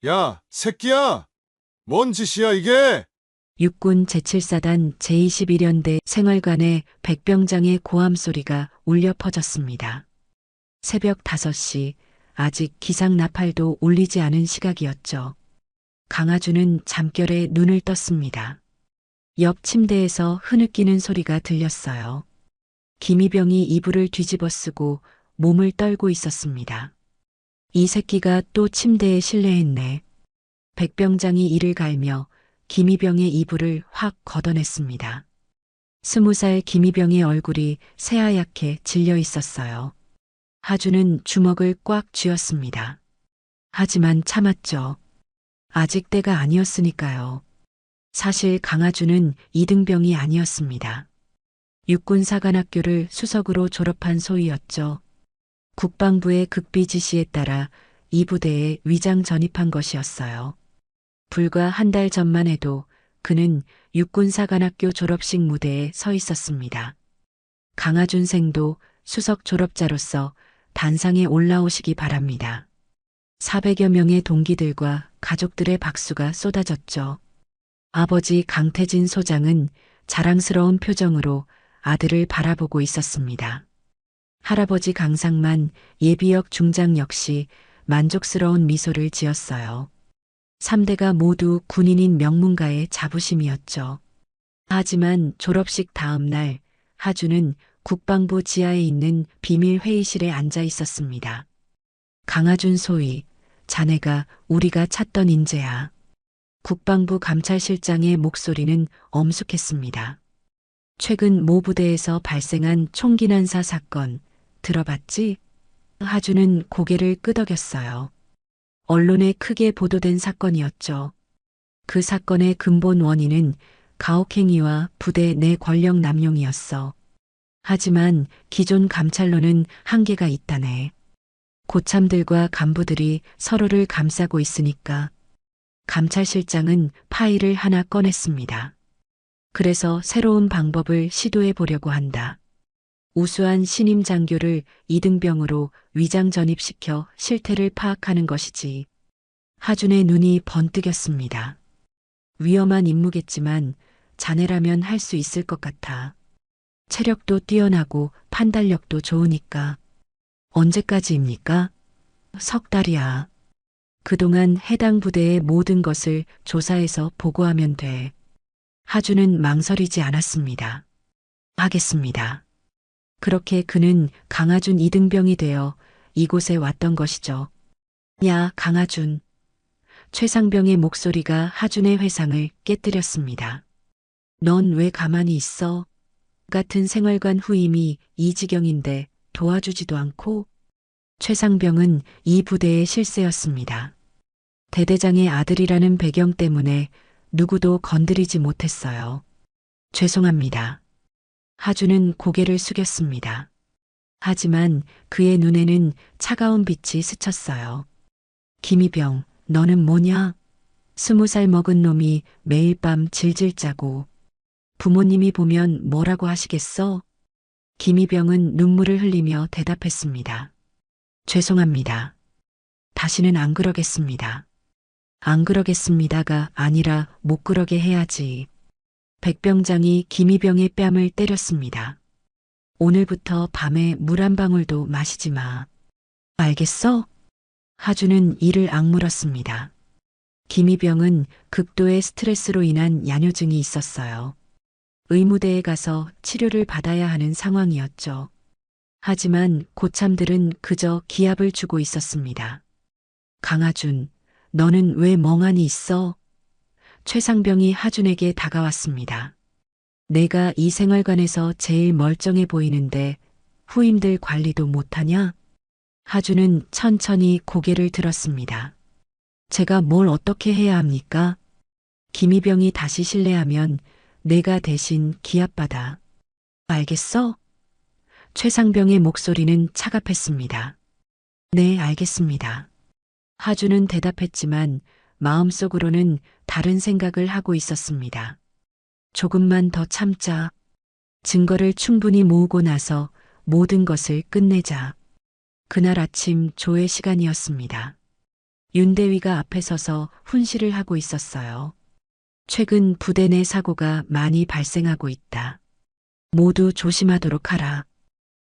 야, 새끼야! 뭔 짓이야, 이게? 육군 제7사단 제21연대 생활관의 백병장의 고함 소리가 울려 퍼졌습니다. 새벽 5시, 아직 기상 나팔도 울리지 않은 시각이었죠. 강아주는 잠결에 눈을 떴습니다. 옆 침대에서 흐느끼는 소리가 들렸어요. 김희병이 이불을 뒤집어 쓰고 몸을 떨고 있었습니다. 이 새끼가 또 침대에 실내했네. 백병장이 이를 갈며 김희병의 이불을 확 걷어냈습니다. 20살 김희병의 얼굴이 새하얗게 질려 있었어요. 하주는 주먹을 꽉 쥐었습니다. 하지만 참았죠. 아직 때가 아니었으니까요. 사실 강하주는 이등병이 아니었습니다. 육군사관학교를 수석으로 졸업한 소위였죠. 국방부의 극비 지시에 따라 이 부대에 위장 전입한 것이었어요. 불과 한 달 전만 해도 그는 육군사관학교 졸업식 무대에 서 있었습니다. 강하준 생도 수석 졸업자로서 단상에 올라오시기 바랍니다. 400여 명의 동기들과 가족들의 박수가 쏟아졌죠. 아버지 강태진 소장은 자랑스러운 표정으로 아들을 바라보고 있었습니다. 할아버지 강상만 예비역 중장 역시 만족스러운 미소를 지었어요. 3대가 모두 군인인 명문가의 자부심이었죠. 하지만 졸업식 다음 날 하주는 국방부 지하에 있는 비밀 회의실에 앉아 있었습니다. 강하준 소위, 자네가 우리가 찾던 인재야. 국방부 감찰실장의 목소리는 엄숙했습니다. 최근 모 부대에서 발생한 총기 난사 사건 들어봤지? 하주는 고개를 끄덕였어요. 언론에 크게 보도된 사건이었죠. 그 사건의 근본 원인은 가혹행위와 부대 내 권력 남용이었어. 하지만 기존 감찰로는 한계가 있다네. 고참들과 간부들이 서로를 감싸고 있으니까. 감찰실장은 파일을 하나 꺼냈습니다. 그래서 새로운 방법을 시도해 보려고 한다. 우수한 신임 장교를 이등병으로 위장 전입시켜 실태를 파악하는 것이지. 하준의 눈이 번뜩였습니다. 위험한 임무겠지만 자네라면 할 수 있을 것 같아. 체력도 뛰어나고 판단력도 좋으니까. 언제까지입니까? 석 달이야. 그동안 해당 부대의 모든 것을 조사해서 보고하면 돼. 하준은 망설이지 않았습니다. 하겠습니다. 그렇게 그는 강하준 이등병이 되어 이곳에 왔던 것이죠. 야, 강하준. 최상병의 목소리가 하준의 회상을 깨뜨렸습니다. 넌 왜 가만히 있어? 같은 생활관 후임이 이 지경인데 도와주지도 않고? 최상병은 이 부대의 실세였습니다. 대대장의 아들이라는 배경 때문에 누구도 건드리지 못했어요. 죄송합니다. 하주는 고개를 숙였습니다. 하지만 그의 눈에는 차가운 빛이 스쳤어요. 김희병, 너는 뭐냐? 20살 먹은 놈이 매일 밤 질질 짜고 부모님이 보면 뭐라고 하시겠어? 김희병은 눈물을 흘리며 대답했습니다. 죄송합니다. 다시는 안 그러겠습니다. 안 그러겠습니다가 아니라 못 그러게 해야지. 백병장이 김희병의 뺨을 때렸습니다. 오늘부터 밤에 물 한 방울도 마시지 마. 알겠어? 하주는 이를 악물었습니다. 김희병은 극도의 스트레스로 인한 야뇨증이 있었어요. 의무대에 가서 치료를 받아야 하는 상황이었죠. 하지만 고참들은 그저 기합을 주고 있었습니다. 강하준, 너는 왜 멍하니 있어? 최상병이 하준에게 다가왔습니다. 내가 이 생활관에서 제일 멀쩡해 보이는데 후임들 관리도 못하냐? 하준은 천천히 고개를 들었습니다. 제가 뭘 어떻게 해야 합니까? 김희병이 다시 실례하면 내가 대신 기합받아. 알겠어? 최상병의 목소리는 차갑했습니다. 네, 알겠습니다. 하준은 대답했지만 마음속으로는 다른 생각을 하고 있었습니다. 조금만 더 참자. 증거를 충분히 모으고 나서 모든 것을 끝내자. 그날 아침 조회 시간이었습니다. 윤대위가 앞에 서서 훈시를 하고 있었어요. 최근 부대 내 사고가 많이 발생하고 있다. 모두 조심하도록 하라.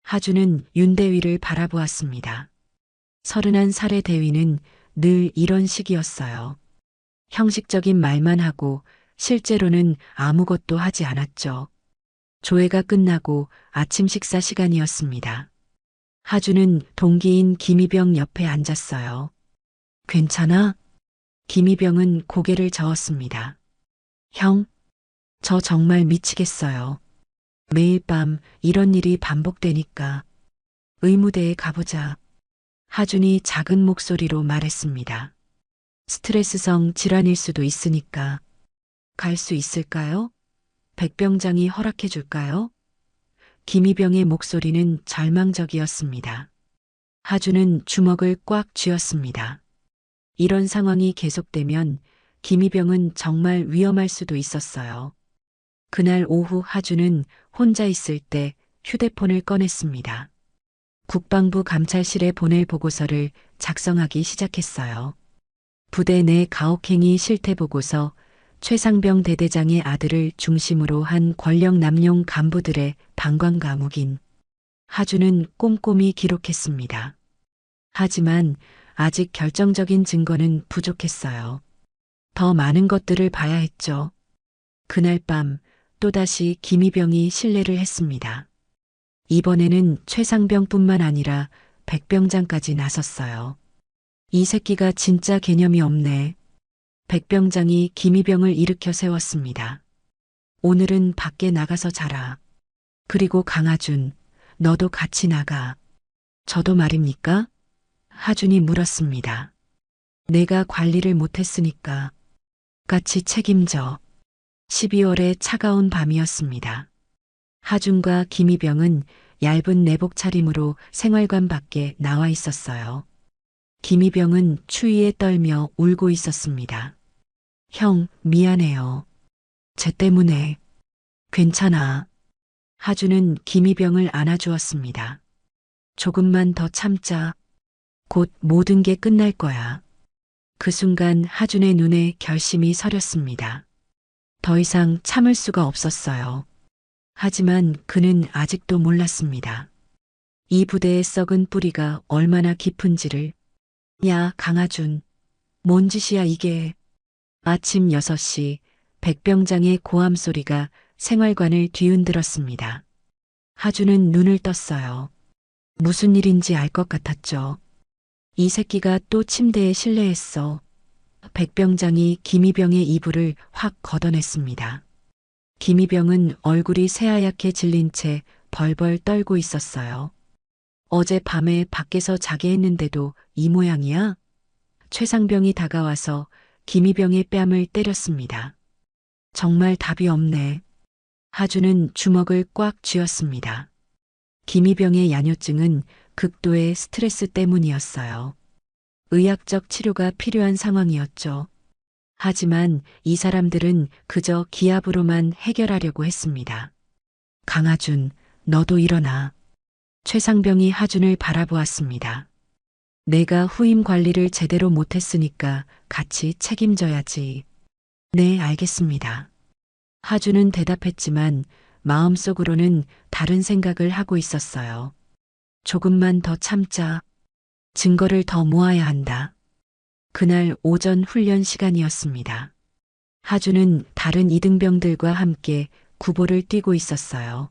하주는 윤대위를 바라보았습니다. 31살의 대위는 늘 이런 식이었어요. 형식적인 말만 하고 실제로는 아무것도 하지 않았죠. 조회가 끝나고 아침 식사 시간이었습니다. 하주는 동기인 김희병 옆에 앉았어요. 괜찮아? 김희병은 고개를 저었습니다. 형, 저 정말 미치겠어요. 매일 밤 이런 일이 반복되니까 의무대에 가보자. 하준이 작은 목소리로 말했습니다. 스트레스성 질환일 수도 있으니까. 갈 수 있을까요? 백병장이 허락해 줄까요? 김희병의 목소리는 절망적이었습니다. 하준은 주먹을 꽉 쥐었습니다. 이런 상황이 계속되면 김희병은 정말 위험할 수도 있었어요. 그날 오후 하준은 혼자 있을 때 휴대폰을 꺼냈습니다. 국방부 감찰실에 보낼 보고서를 작성하기 시작했어요. 부대 내 가혹행위 실태 보고서, 최상병 대대장의 아들을 중심으로 한 권력 남용 간부들의 방관과 묵인. 하준은 꼼꼼히 기록했습니다. 하지만 아직 결정적인 증거는 부족했어요. 더 많은 것들을 봐야 했죠. 그날 밤 또다시 김희병이 실례를 했습니다. 이번에는 최상병뿐만 아니라 백병장까지 나섰어요. 이 새끼가 진짜 개념이 없네. 백병장이 김희병을 일으켜 세웠습니다. 오늘은 밖에 나가서 자라. 그리고 강하준, 너도 같이 나가. 저도 말입니까? 하준이 물었습니다. 내가 관리를 못했으니까. 같이 책임져. 12월의 차가운 밤이었습니다. 하준과 김희병은 얇은 내복 차림으로 생활관 밖에 나와 있었어요. 김희병은 추위에 떨며 울고 있었습니다. 형, 미안해요. 쟤 때문에. 괜찮아. 하준은 김희병을 안아주었습니다. 조금만 더 참자. 곧 모든 게 끝날 거야. 그 순간 하준의 눈에 결심이 서렸습니다. 더 이상 참을 수가 없었어요. 하지만 그는 아직도 몰랐습니다. 이 부대의 썩은 뿌리가 얼마나 깊은지를. 야, 강하준. 뭔 짓이야 이게. 아침 6시 백병장의 고함 소리가 생활관을 뒤흔들었습니다. 하준은 눈을 떴어요. 무슨 일인지 알 것 같았죠. 이 새끼가 또 침대에 실내했어. 백병장이 김희병의 이불을 확 걷어냈습니다. 김희병은 얼굴이 새하얗게 질린 채 벌벌 떨고 있었어요. 어제 밤에 밖에서 자게 했는데도 이 모양이야? 최상병이 다가와서 김희병의 뺨을 때렸습니다. 정말 답이 없네. 하준은 주먹을 꽉 쥐었습니다. 김희병의 야뇨증은 극도의 스트레스 때문이었어요. 의학적 치료가 필요한 상황이었죠. 하지만 이 사람들은 그저 기합으로만 해결하려고 했습니다. 강하준, 너도 일어나. 최상병이 하준을 바라보았습니다. 내가 후임 관리를 제대로 못했으니까 같이 책임져야지. 네, 알겠습니다. 하준은 대답했지만 마음속으로는 다른 생각을 하고 있었어요. 조금만 더 참자. 증거를 더 모아야 한다. 그날 오전 훈련 시간이었습니다. 하준은 다른 이등병들과 함께 구보를 뛰고 있었어요.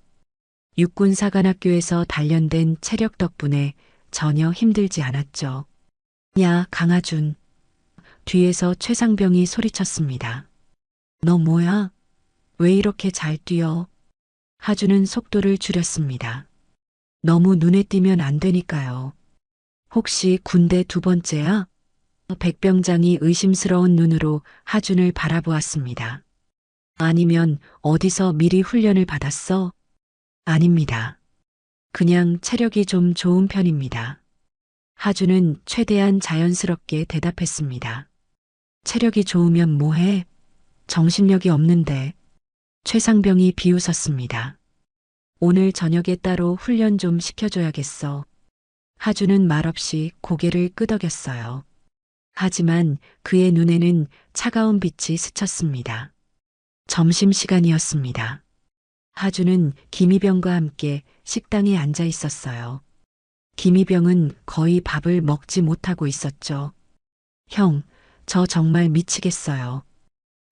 육군사관학교에서 단련된 체력 덕분에 전혀 힘들지 않았죠. 야, 강하준. 뒤에서 최상병이 소리쳤습니다. 너 뭐야? 왜 이렇게 잘 뛰어? 하준은 속도를 줄였습니다. 너무 눈에 띄면 안 되니까요. 혹시 군대 2번째야? 백병장이 의심스러운 눈으로 하준을 바라보았습니다. 아니면 어디서 미리 훈련을 받았어? 아닙니다. 그냥 체력이 좀 좋은 편입니다. 하준은 최대한 자연스럽게 대답했습니다. 체력이 좋으면 뭐해? 정신력이 없는데. 최상병이 비웃었습니다. 오늘 저녁에 따로 훈련 좀 시켜줘야겠어. 하준은 말없이 고개를 끄덕였어요. 하지만 그의 눈에는 차가운 빛이 스쳤습니다. 점심시간이었습니다. 하주는 김희병과 함께 식당에 앉아 있었어요. 김희병은 거의 밥을 먹지 못하고 있었죠. 형, 저 정말 미치겠어요.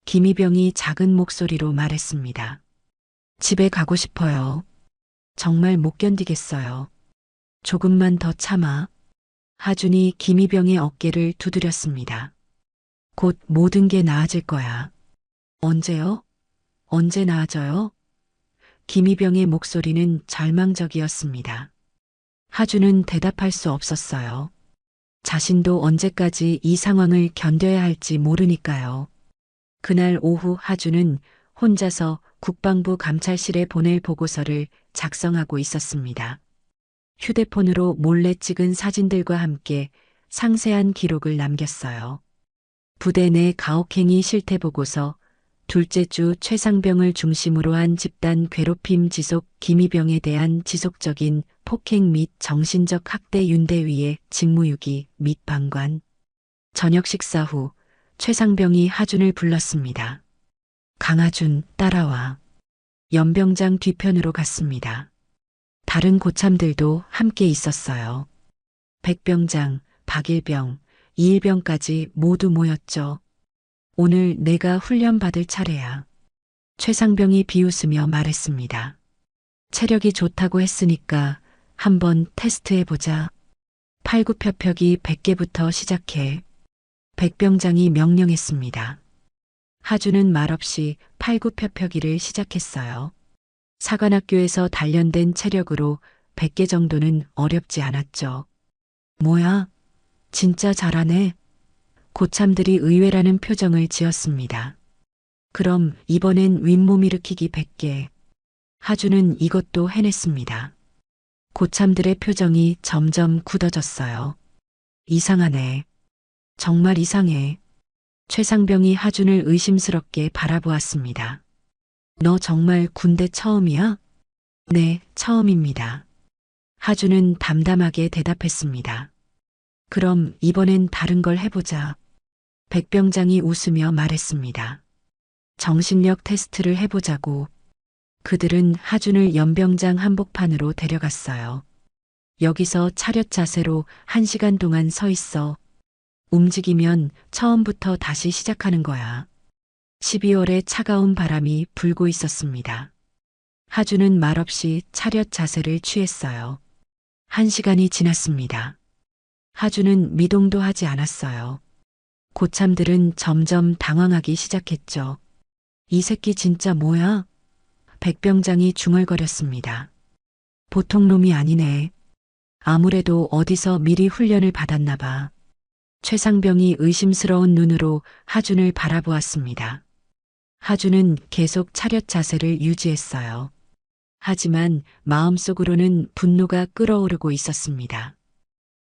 김희병이 작은 목소리로 말했습니다. 집에 가고 싶어요. 정말 못 견디겠어요. 조금만 더 참아. 하준이 김희병의 어깨를 두드렸습니다. 곧 모든 게 나아질 거야. 언제요? 언제 나아져요? 김희병의 목소리는 절망적이었습니다. 하준은 대답할 수 없었어요. 자신도 언제까지 이 상황을 견뎌야 할지 모르니까요. 그날 오후 하준은 혼자서 국방부 감찰실에 보낼 보고서를 작성하고 있었습니다. 휴대폰으로 몰래 찍은 사진들과 함께 상세한 기록을 남겼어요. 부대 내 가혹행위 실태 보고서, 둘째 주 최상병을 중심으로 한 집단 괴롭힘 지속, 김희병에 대한 지속적인 폭행 및 정신적 학대 윤대위의 직무유기 및 방관. 저녁 식사 후 최상병이 하준을 불렀습니다. 강하준, 따라와. 연병장 뒤편으로 갔습니다. 다른 고참들도 함께 있었어요. 백병장, 박일병, 이일병까지 모두 모였죠. 오늘 내가 훈련 받을 차례야. 최상병이 비웃으며 말했습니다. 체력이 좋다고 했으니까 한번 테스트해보자. 팔굽혀펴기 100개부터 시작해. 백병장이 명령했습니다. 하준은 말없이 팔굽혀펴기를 시작했어요. 사관학교에서 단련된 체력으로 100개 정도는 어렵지 않았죠. 뭐야? 진짜 잘하네. 고참들이 의외라는 표정을 지었습니다. 그럼 이번엔 윗몸 일으키기 100개. 하준은 이것도 해냈습니다. 고참들의 표정이 점점 굳어졌어요. 이상하네. 정말 이상해. 최상병이 하준을 의심스럽게 바라보았습니다. 너 정말 군대 처음이야? 네, 처음입니다. 하준은 담담하게 대답했습니다. 그럼 이번엔 다른 걸 해보자. 백병장이 웃으며 말했습니다. 정신력 테스트를 해보자고. 그들은 하준을 연병장 한복판으로 데려갔어요. 여기서 차렷 자세로 1시간 동안 서 있어. 움직이면 처음부터 다시 시작하는 거야. 12월에 차가운 바람이 불고 있었습니다. 하준은 말없이 차렷 자세를 취했어요. 1시간이 지났습니다. 하준은 미동도 하지 않았어요. 고참들은 점점 당황하기 시작했죠. 이 새끼 진짜 뭐야? 백병장이 중얼거렸습니다. 보통 놈이 아니네. 아무래도 어디서 미리 훈련을 받았나 봐. 최상병이 의심스러운 눈으로 하준을 바라보았습니다. 하준은 계속 차렷 자세를 유지했어요. 하지만 마음속으로는 분노가 끓어오르고 있었습니다.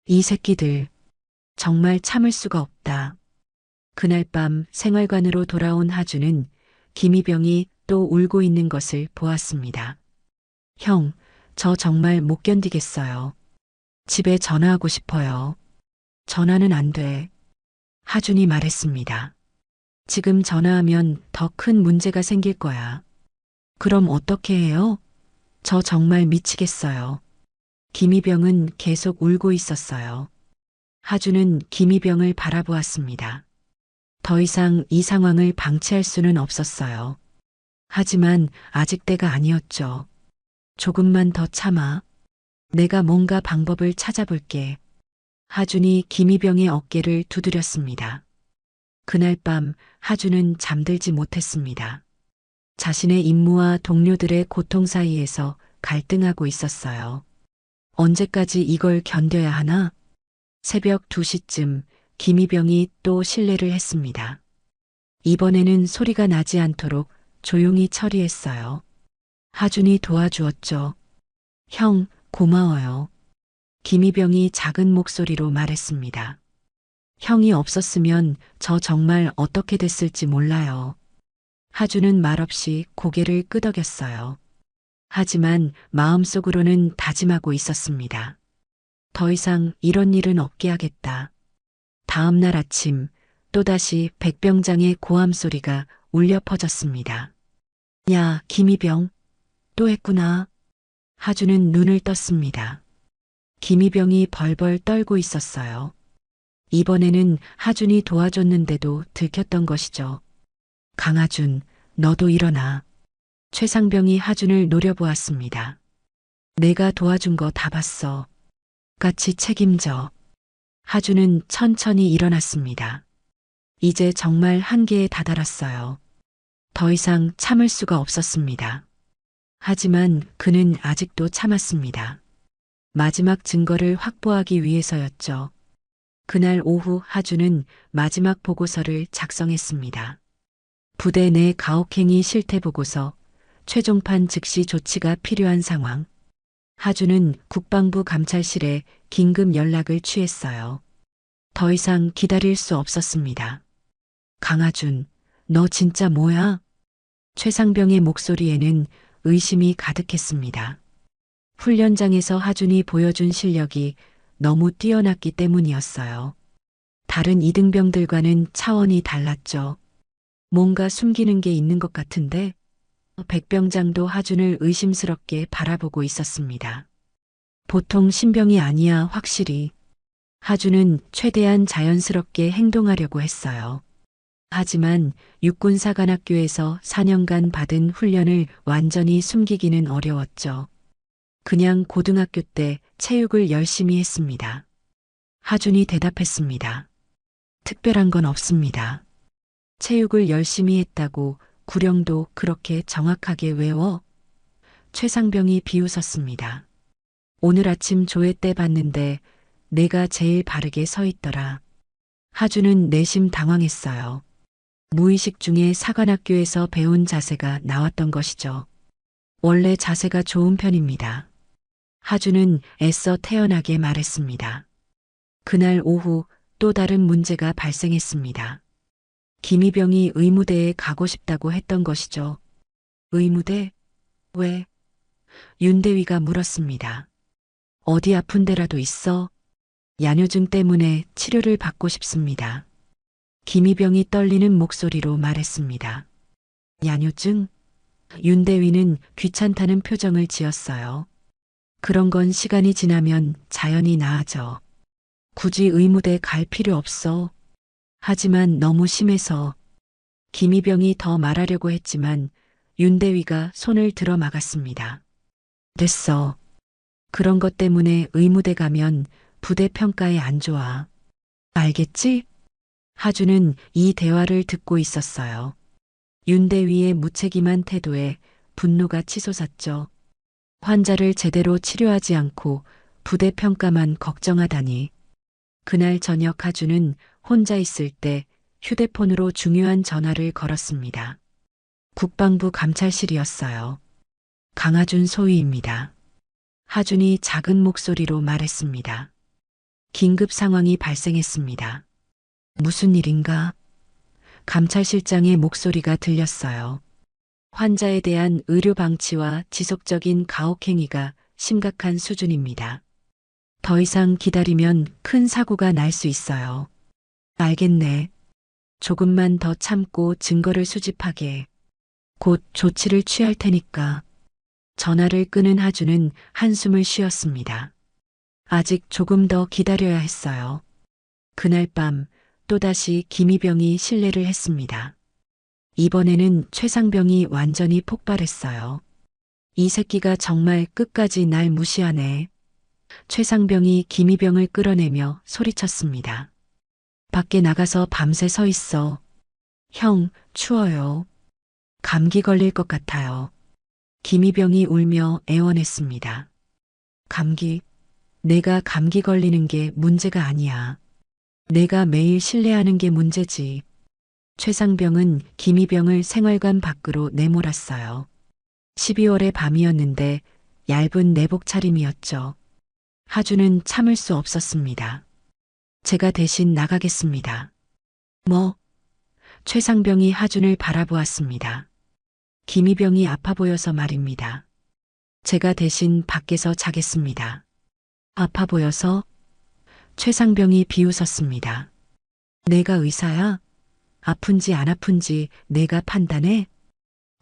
이 새끼들, 정말 참을 수가 없다. 그날 밤 생활관으로 돌아온 하준은 김희병이 또 울고 있는 것을 보았습니다. 형, 저 정말 못 견디겠어요. 집에 전화하고 싶어요. 전화는 안 돼. 하준이 말했습니다. 지금 전화하면 더 큰 문제가 생길 거야. 그럼 어떻게 해요? 저 정말 미치겠어요. 김희병은 계속 울고 있었어요. 하준은 김희병을 바라보았습니다. 더 이상 이 상황을 방치할 수는 없었어요. 하지만 아직 때가 아니었죠. 조금만 더 참아. 내가 뭔가 방법을 찾아볼게. 하준이 김희병의 어깨를 두드렸습니다. 그날 밤 하준은 잠들지 못했습니다. 자신의 임무와 동료들의 고통 사이에서 갈등하고 있었어요. 언제까지 이걸 견뎌야 하나? 새벽 2시쯤 김희병이 또 실례를 했습니다. 이번에는 소리가 나지 않도록 조용히 처리했어요. 하준이 도와주었죠. 형, 고마워요. 김희병이 작은 목소리로 말했습니다. 형이 없었으면 저 정말 어떻게 됐을지 몰라요. 하준은 말없이 고개를 끄덕였어요. 하지만 마음속으로는 다짐하고 있었습니다. 더 이상 이런 일은 없게 하겠다. 다음 날 아침 또다시 백병장의 고함 소리가 울려 퍼졌습니다. 야, 김이병, 또 했구나. 하주는 눈을 떴습니다. 김이병이 벌벌 떨고 있었어요. 이번에는 하준이 도와줬는데도 들켰던 것이죠. 강하준, 너도 일어나. 최상병이 하준을 노려보았습니다. 내가 도와준 거 다 봤어. 같이 책임져. 하준은 천천히 일어났습니다. 이제 정말 한계에 다다랐어요. 더 이상 참을 수가 없었습니다. 하지만 그는 아직도 참았습니다. 마지막 증거를 확보하기 위해서였죠. 그날 오후 하준은 마지막 보고서를 작성했습니다. 부대 내 가혹행위 실태 보고서, 최종판 즉시 조치가 필요한 상황. 하준은 국방부 감찰실에 긴급 연락을 취했어요. 더 이상 기다릴 수 없었습니다. 강하준, 너 진짜 뭐야? 최상병의 목소리에는 의심이 가득했습니다. 훈련장에서 하준이 보여준 실력이 너무 뛰어났기 때문이었어요. 다른 이등병들과는 차원이 달랐죠. 뭔가 숨기는 게 있는 것 같은데 백병장도 하준을 의심스럽게 바라보고 있었습니다. 보통 신병이 아니야, 확실히. 하준은 최대한 자연스럽게 행동하려고 했어요. 하지만 육군사관학교에서 4년간 받은 훈련을 완전히 숨기기는 어려웠죠. 그냥 고등학교 때 체육을 열심히 했습니다. 하준이 대답했습니다. 특별한 건 없습니다. 체육을 열심히 했다고 구령도 그렇게 정확하게 외워? 최상병이 비웃었습니다. 오늘 아침 조회 때 봤는데 내가 제일 바르게 서 있더라. 하준은 내심 당황했어요. 무의식 중에 사관학교에서 배운 자세가 나왔던 것이죠. 원래 자세가 좋은 편입니다. 하준은 애써 태연하게 말했습니다. 그날 오후 또 다른 문제가 발생했습니다. 김이병이 의무대에 가고 싶다고 했던 것이죠. 의무대? 왜? 윤대위가 물었습니다. 어디 아픈 데라도 있어? 야뇨증 때문에 치료를 받고 싶습니다. 김이병이 떨리는 목소리로 말했습니다. 야뇨증? 윤대위는 귀찮다는 표정을 지었어요. 그런 건 시간이 지나면 자연히 나아져. 굳이 의무대 갈 필요 없어. 하지만 너무 심해서. 김이병이 더 말하려고 했지만 윤대위가 손을 들어 막았습니다. 됐어. 그런 것 때문에 의무대 가면 부대 평가에 안 좋아. 알겠지? 하준은 이 대화를 듣고 있었어요. 윤대위의 무책임한 태도에 분노가 치솟았죠. 환자를 제대로 치료하지 않고 부대 평가만 걱정하다니. 그날 저녁 하준은 혼자 있을 때 휴대폰으로 중요한 전화를 걸었습니다. 국방부 감찰실이었어요. 강하준 소위입니다. 하준이 작은 목소리로 말했습니다. 긴급 상황이 발생했습니다. 무슨 일인가? 감찰실장의 목소리가 들렸어요. 환자에 대한 의료 방치와 지속적인 가혹행위가 심각한 수준입니다. 더 이상 기다리면 큰 사고가 날 수 있어요. 알겠네. 조금만 더 참고 증거를 수집하게. 곧 조치를 취할 테니까. 전화를 끊은 하준은 한숨을 쉬었습니다. 아직 조금 더 기다려야 했어요. 그날 밤 또다시 김이병이 실례를 했습니다. 이번에는 최상병이 완전히 폭발했어요. 이 새끼가 정말 끝까지 날 무시하네. 최상병이 김이병을 끌어내며 소리쳤습니다. 밖에 나가서 밤새 서 있어. 형, 추워요. 감기 걸릴 것 같아요. 김이병이 울며 애원했습니다. 감기? 내가 감기 걸리는 게 문제가 아니야. 내가 매일 실례하는 게 문제지. 최상병은 김이병을 생활관 밖으로 내몰았어요. 12월의 밤이었는데 얇은 내복 차림이었죠. 하준은 참을 수 없었습니다. 제가 대신 나가겠습니다. 뭐? 최상병이 하준을 바라보았습니다. 김이병이 아파 보여서 말입니다. 제가 대신 밖에서 자겠습니다. 아파 보여서? 최상병이 비웃었습니다. 내가 의사야? 아픈지 안 아픈지 내가 판단해?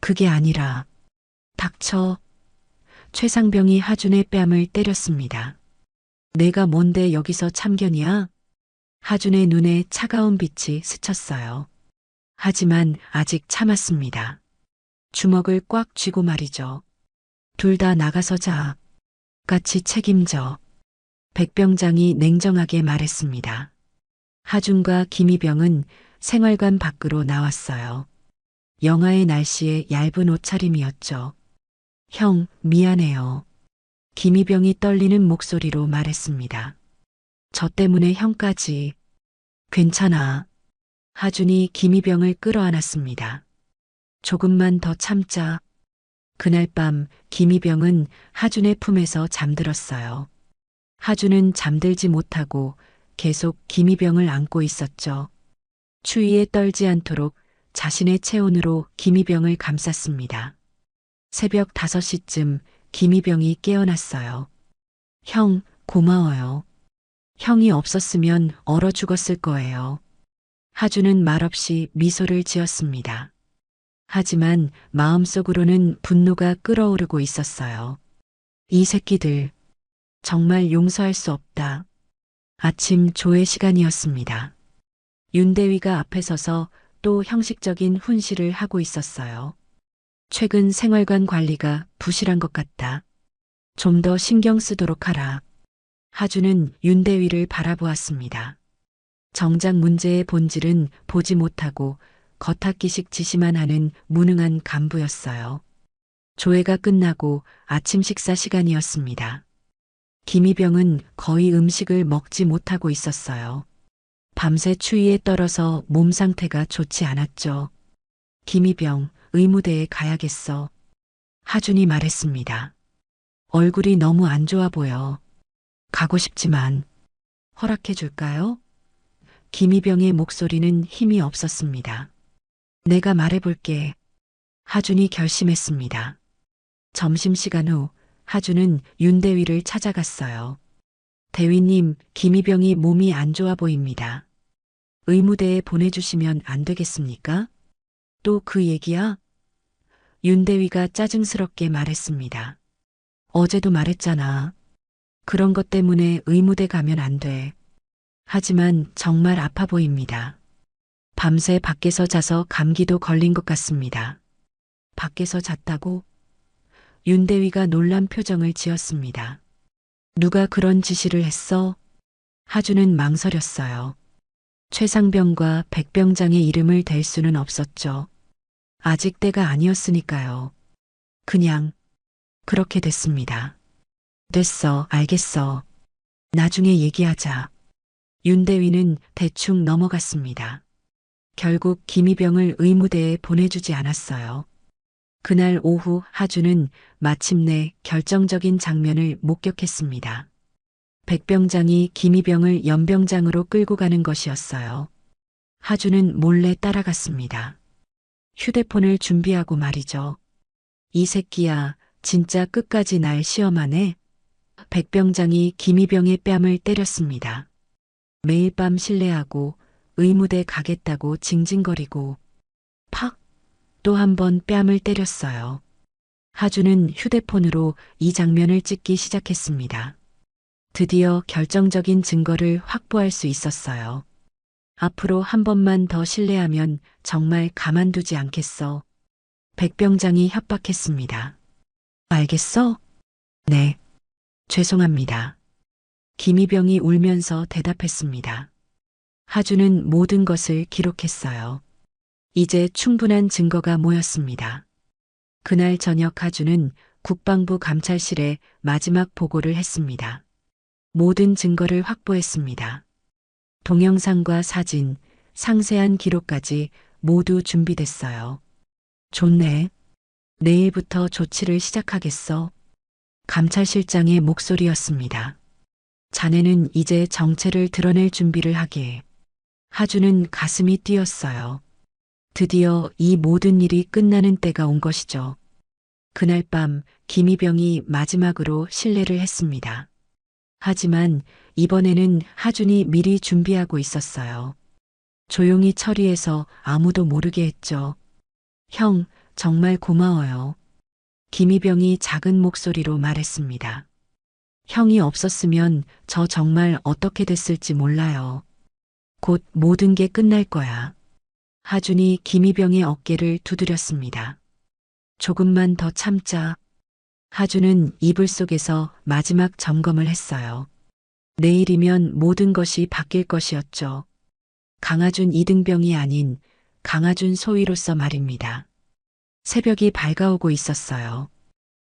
그게 아니라, 닥쳐. 최상병이 하준의 뺨을 때렸습니다. 내가 뭔데 여기서 참견이야? 하준의 눈에 차가운 빛이 스쳤어요. 하지만 아직 참았습니다. 주먹을 꽉 쥐고 말이죠. 둘 다 나가서 자. 같이 책임져. 백병장이 냉정하게 말했습니다. 하준과 김희병은 생활관 밖으로 나왔어요. 영하의 날씨에 얇은 옷차림이었죠. 형, 미안해요. 김희병이 떨리는 목소리로 말했습니다. 저 때문에 형까지. 괜찮아. 하준이 김희병을 끌어안았습니다. 조금만 더 참자. 그날 밤 김희병은 하준의 품에서 잠들었어요. 하준은 잠들지 못하고 계속 김희병을 안고 있었죠. 추위에 떨지 않도록 자신의 체온으로 김희병을 감쌌습니다. 새벽 5시쯤 김희병이 깨어났어요. 형, 고마워요. 형이 없었으면 얼어 죽었을 거예요. 하준은 말없이 미소를 지었습니다. 하지만 마음속으로는 분노가 끓어오르고 있었어요. 이 새끼들, 정말 용서할 수 없다. 아침 조회 시간이었습니다. 윤대위가 앞에 서서 또 형식적인 훈시를 하고 있었어요. 최근 생활관 관리가 부실한 것 같다. 좀 더 신경 쓰도록 하라. 하준은 윤대위를 바라보았습니다. 정작 문제의 본질은 보지 못하고 겉핥기식 지시만 하는 무능한 간부였어요. 조회가 끝나고 아침 식사 시간이었습니다. 김희병은 거의 음식을 먹지 못하고 있었어요. 밤새 추위에 떨어서 몸 상태가 좋지 않았죠. 김희병, 의무대에 가야겠어. 하준이 말했습니다. 얼굴이 너무 안 좋아 보여. 가고 싶지만 허락해 줄까요? 김희병의 목소리는 힘이 없었습니다. 내가 말해볼게. 하준이 결심했습니다. 점심시간 후 하준은 윤대위를 찾아갔어요. 대위님, 김희병이 몸이 안 좋아 보입니다. 의무대에 보내주시면 안 되겠습니까? 또 그 얘기야? 윤대위가 짜증스럽게 말했습니다. 어제도 말했잖아. 그런 것 때문에 의무대 가면 안 돼. 하지만 정말 아파 보입니다. 밤새 밖에서 자서 감기도 걸린 것 같습니다. 밖에서 잤다고? 윤대위가 놀란 표정을 지었습니다. 누가 그런 지시를 했어? 하준은 망설였어요. 최상병과 백병장의 이름을 댈 수는 없었죠. 아직 때가 아니었으니까요. 그냥 그렇게 됐습니다. 됐어, 알겠어. 나중에 얘기하자. 윤대위는 대충 넘어갔습니다. 결국 김희병을 의무대에 보내주지 않았어요. 그날 오후 하준은 마침내 결정적인 장면을 목격했습니다. 백병장이 김희병을 연병장으로 끌고 가는 것이었어요. 하준은 몰래 따라갔습니다. 휴대폰을 준비하고 말이죠. 이 새끼야, 진짜 끝까지 날 시험하네. 백병장이 김희병의 뺨을 때렸습니다. 매일 밤 실례하고 의무대 가겠다고 징징거리고 팍! 또 한 번 뺨을 때렸어요. 하준은 휴대폰으로 이 장면을 찍기 시작했습니다. 드디어 결정적인 증거를 확보할 수 있었어요. 앞으로 한 번만 더 실례하면 정말 가만두지 않겠어. 백병장이 협박했습니다. 알겠어? 네. 죄송합니다. 김희병이 울면서 대답했습니다. 하준은 모든 것을 기록했어요. 이제 충분한 증거가 모였습니다. 그날 저녁 하준은 국방부 감찰실에 마지막 보고를 했습니다. 모든 증거를 확보했습니다. 동영상과 사진, 상세한 기록까지 모두 준비됐어요. 좋네. 내일부터 조치를 시작하겠어. 감찰실장의 목소리였습니다. 자네는 이제 정체를 드러낼 준비를 하게. 하준은 가슴이 뛰었어요. 드디어 이 모든 일이 끝나는 때가 온 것이죠. 그날 밤 김희병이 마지막으로 실례를 했습니다. 하지만 이번에는 하준이 미리 준비하고 있었어요. 조용히 처리해서 아무도 모르게 했죠. 형, 정말 고마워요. 김희병이 작은 목소리로 말했습니다. 형이 없었으면 저 정말 어떻게 됐을지 몰라요. 곧 모든 게 끝날 거야. 하준이 김희병의 어깨를 두드렸습니다. 조금만 더 참자. 하준은 이불 속에서 마지막 점검을 했어요. 내일이면 모든 것이 바뀔 것이었죠. 강하준 이등병이 아닌 강하준 소위로서 말입니다. 새벽이 밝아오고 있었어요.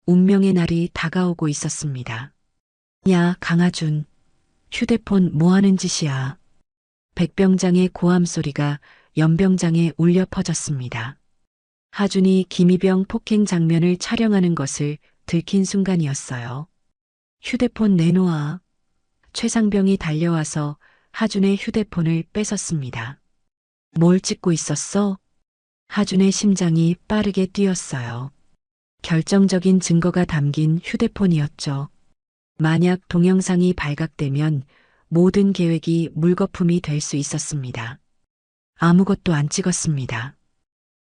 운명의 날이 다가오고 있었습니다. 야, 강하준. 휴대폰 뭐 하는 짓이야. 백병장의 고함 소리가 연병장에 울려 퍼졌습니다. 하준이 김희병 폭행 장면을 촬영하는 것을 들킨 순간이었어요. 휴대폰 내놓아. 최상병이 달려와서 하준의 휴대폰을 뺏었습니다. 뭘 찍고 있었어? 하준의 심장이 빠르게 뛰었어요. 결정적인 증거가 담긴 휴대폰이었죠. 만약 동영상이 발각되면 모든 계획이 물거품이 될 수 있었습니다. 아무것도 안 찍었습니다.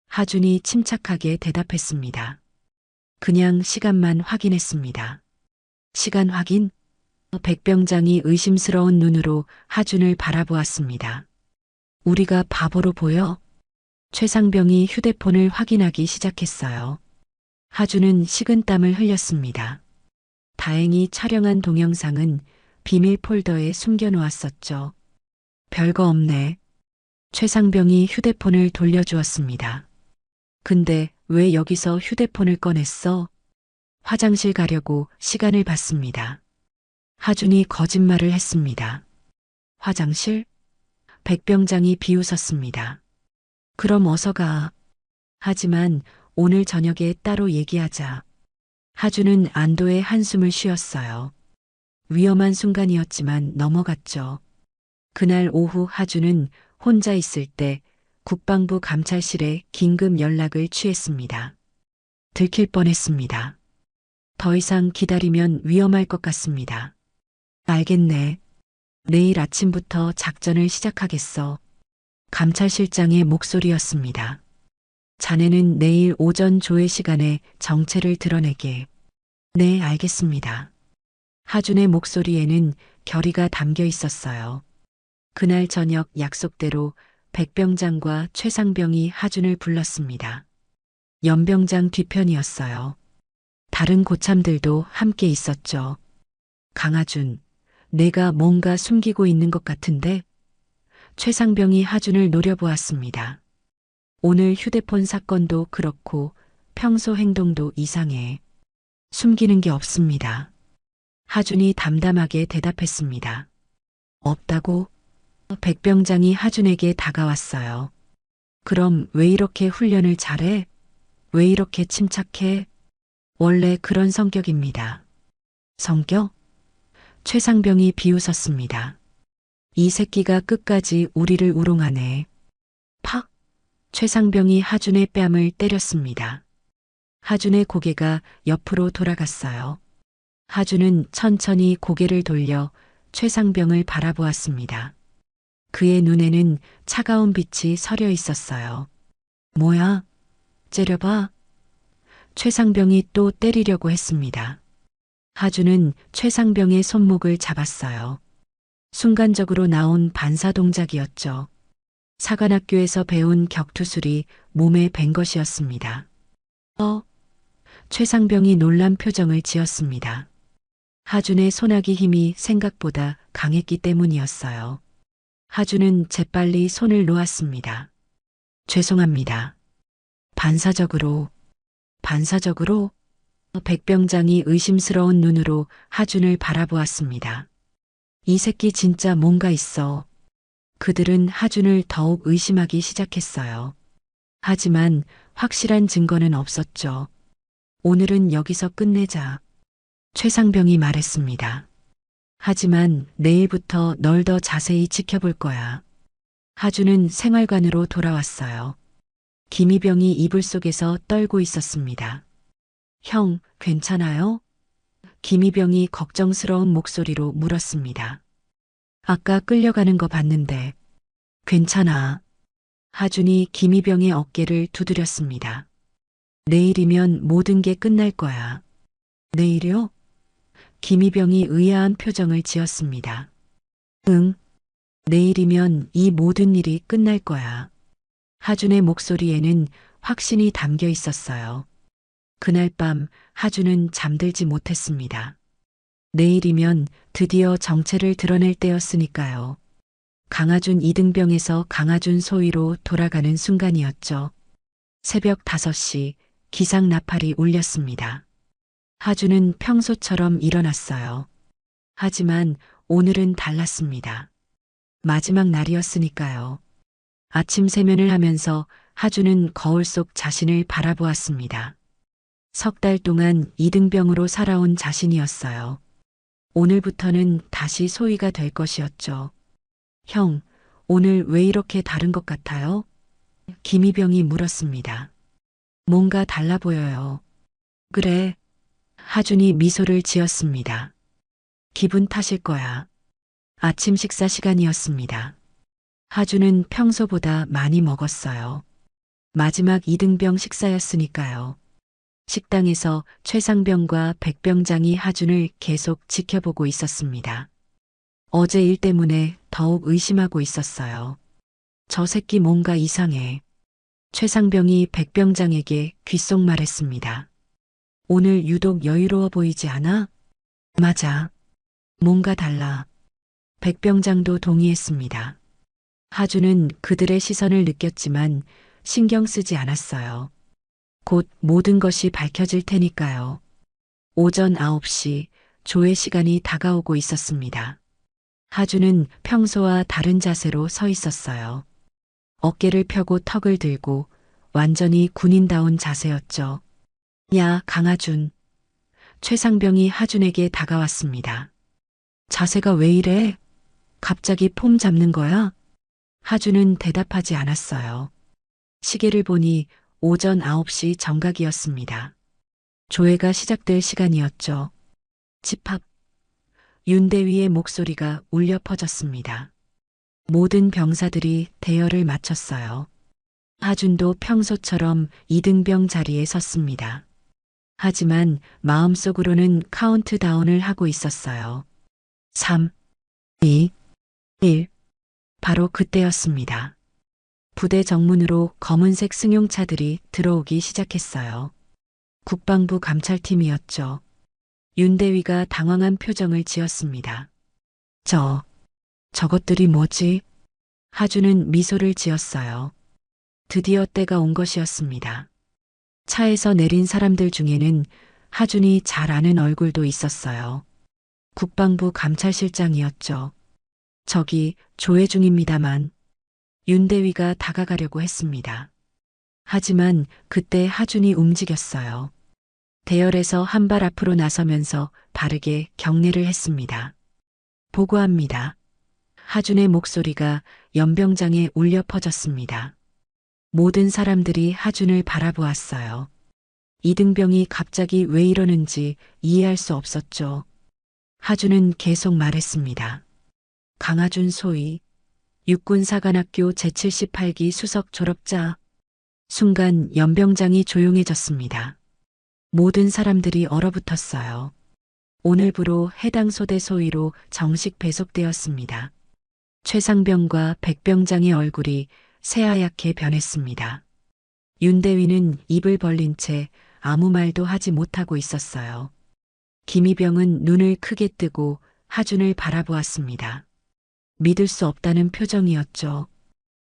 하준이 침착하게 대답했습니다. 그냥 시간만 확인했습니다. 시간 확인? 백병장이 의심스러운 눈으로 하준을 바라보았습니다. 우리가 바보로 보여? 최상병이 휴대폰을 확인하기 시작했어요. 하준은 식은땀을 흘렸습니다. 다행히 촬영한 동영상은 비밀 폴더에 숨겨놓았었죠. 별거 없네. 최상병이 휴대폰을 돌려주었습니다. 근데 왜 여기서 휴대폰을 꺼냈어? 화장실 가려고 시간을 봤습니다. 하준이 거짓말을 했습니다. 화장실? 백병장이 비웃었습니다. 그럼 어서 가. 하지만 오늘 저녁에 따로 얘기하자. 하준은 안도의 한숨을 쉬었어요. 위험한 순간이었지만 넘어갔죠. 그날 오후 하준은 혼자 있을 때 국방부 감찰실에 긴급 연락을 취했습니다. 들킬 뻔했습니다. 더 이상 기다리면 위험할 것 같습니다. 알겠네. 내일 아침부터 작전을 시작하겠어. 감찰실장의 목소리였습니다. 자네는 내일 오전 조회 시간에 정체를 드러내게. 네, 알겠습니다. 하준의 목소리에는 결의가 담겨 있었어요. 그날 저녁 약속대로 백병장과 최상병이 하준을 불렀습니다. 연병장 뒤편이었어요. 다른 고참들도 함께 있었죠. 강하준, 내가 뭔가 숨기고 있는 것 같은데? 최상병이 하준을 노려보았습니다. 오늘 휴대폰 사건도 그렇고 평소 행동도 이상해. 숨기는 게 없습니다. 하준이 담담하게 대답했습니다. 없다고? 백병장이 하준에게 다가왔어요. 그럼 왜 이렇게 훈련을 잘해? 왜 이렇게 침착해? 원래 그런 성격입니다. 성격? 최상병이 비웃었습니다. 이 새끼가 끝까지 우리를 우롱하네. 팍! 최상병이 하준의 뺨을 때렸습니다. 하준의 고개가 옆으로 돌아갔어요. 하준은 천천히 고개를 돌려 최상병을 바라보았습니다. 그의 눈에는 차가운 빛이 서려 있었어요. 뭐야? 째려봐. 최상병이 또 때리려고 했습니다. 하준은 최상병의 손목을 잡았어요. 순간적으로 나온 반사 동작이었죠. 사관학교에서 배운 격투술이 몸에 밴 것이었습니다. 최상병이 놀란 표정을 지었습니다. 하준의 손아귀 힘이 생각보다 강했기 때문이었어요. 하준은 재빨리 손을 놓았습니다. 죄송합니다. 반사적으로. 백병장이 의심스러운 눈으로 하준을 바라보았습니다. 이 새끼 진짜 뭔가 있어. 그들은 하준을 더욱 의심하기 시작했어요. 하지만 확실한 증거는 없었죠. 오늘은 여기서 끝내자. 최상병이 말했습니다. 하지만 내일부터 널 더 자세히 지켜볼 거야. 하준은 생활관으로 돌아왔어요. 김희병이 이불 속에서 떨고 있었습니다. 형, 괜찮아요? 김희병이 걱정스러운 목소리로 물었습니다. 아까 끌려가는 거 봤는데. 괜찮아. 하준이 김희병의 어깨를 두드렸습니다. 내일이면 모든 게 끝날 거야. 내일이요? 김희병이 의아한 표정을 지었습니다. 응, 내일이면 이 모든 일이 끝날 거야. 하준의 목소리에는 확신이 담겨 있었어요. 그날 밤 하준은 잠들지 못했습니다. 내일이면 드디어 정체를 드러낼 때였으니까요. 강하준 이등병에서 강하준 소위로 돌아가는 순간이었죠. 새벽 5시 기상 나팔이 울렸습니다. 하준은 평소처럼 일어났어요. 하지만 오늘은 달랐습니다. 마지막 날이었으니까요. 아침 세면을 하면서 하준은 거울 속 자신을 바라보았습니다. 3달 동안 이등병으로 살아온 자신이었어요. 오늘부터는 다시 소위가 될 것이었죠. 형, 오늘 왜 이렇게 다른 것 같아요? 김희병이 물었습니다. 뭔가 달라 보여요. 그래. 하준이 미소를 지었습니다. 기분 탓일 거야. 아침 식사 시간이었습니다. 하준은 평소보다 많이 먹었어요. 마지막 이등병 식사였으니까요. 식당에서 최상병과 백병장이 하준을 계속 지켜보고 있었습니다. 어제 일 때문에 더욱 의심하고 있었어요. 저 새끼 뭔가 이상해. 최상병이 백병장에게 귓속말했습니다. 오늘 유독 여유로워 보이지 않아? 맞아. 뭔가 달라. 백병장도 동의했습니다. 하준은 그들의 시선을 느꼈지만 신경 쓰지 않았어요. 곧 모든 것이 밝혀질 테니까요. 오전 9시 조회 시간이 다가오고 있었습니다. 하준은 평소와 다른 자세로 서 있었어요. 어깨를 펴고 턱을 들고 완전히 군인다운 자세였죠. 야, 강하준. 최상병이 하준에게 다가왔습니다. 자세가 왜 이래? 갑자기 폼 잡는 거야? 하준은 대답하지 않았어요. 시계를 보니 오전 9시 정각이었습니다. 조회가 시작될 시간이었죠. 집 앞. 윤대위의 목소리가 울려 퍼졌습니다. 모든 병사들이 대열을 마쳤어요. 하준도 평소처럼 이등병 자리에 섰습니다. 하지만 마음속으로는 카운트다운을 하고 있었어요. 3, 2, 1. 바로 그때였습니다. 부대 정문으로 검은색 승용차들이 들어오기 시작했어요. 국방부 감찰팀이었죠. 윤대위가 당황한 표정을 지었습니다. 저것들이 뭐지? 하준은 미소를 지었어요. 드디어 때가 온 것이었습니다. 차에서 내린 사람들 중에는 하준이 잘 아는 얼굴도 있었어요. 국방부 감찰실장이었죠. 저기 조회 중입니다만. 윤대위가 다가가려고 했습니다. 하지만 그때 하준이 움직였어요. 대열에서 한 발 앞으로 나서면서 바르게 경례를 했습니다. 보고합니다. 하준의 목소리가 연병장에 울려 퍼졌습니다. 모든 사람들이 하준을 바라보았어요. 이등병이 갑자기 왜 이러는지 이해할 수 없었죠. 하준은 계속 말했습니다. 강하준 소위, 육군사관학교 제78기 수석 졸업자. 순간 연병장이 조용해졌습니다. 모든 사람들이 얼어붙었어요. 오늘부로 해당 소대 소위로 정식 배속되었습니다. 최상병과 백병장의 얼굴이 새하얗게 변했습니다. 윤대위는 입을 벌린 채 아무 말도 하지 못하고 있었어요. 김희병은 눈을 크게 뜨고 하준을 바라보았습니다. 믿을 수 없다는 표정이었죠.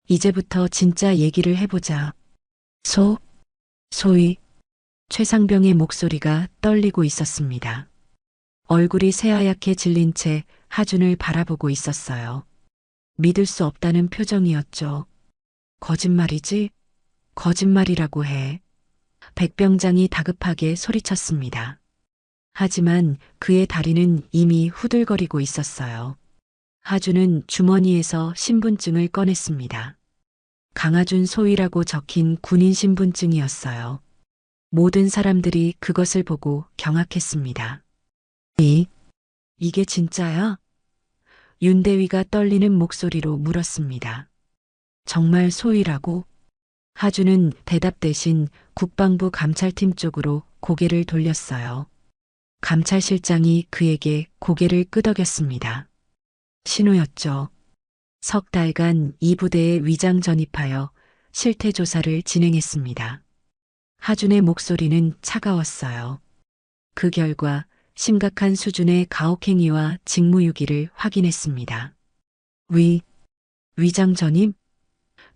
이제부터 진짜 얘기를 해보자. 소위. 최상병의 목소리가 떨리고 있었습니다. 얼굴이 새하얗게 질린 채 하준을 바라보고 있었어요. 믿을 수 없다는 표정이었죠. 거짓말이지? 거짓말이라고 해. 백병장이 다급하게 소리쳤습니다. 하지만 그의 다리는 이미 후들거리고 있었어요. 하준은 주머니에서 신분증을 꺼냈습니다. 강하준 소위라고 적힌 군인 신분증이었어요. 모든 사람들이 그것을 보고 경악했습니다. 이게 진짜야? 윤대위가 떨리는 목소리로 물었습니다. 정말 소희라고? 하준은 대답 대신 국방부 감찰팀 쪽으로 고개를 돌렸어요. 감찰실장이 그에게 고개를 끄덕였습니다. 신호였죠. 석 달간 이 부대에 위장 전입하여 실태 조사를 진행했습니다. 하준의 목소리는 차가웠어요. 그 결과 심각한 수준의 가혹행위와 직무유기를 확인했습니다. 위장 전입?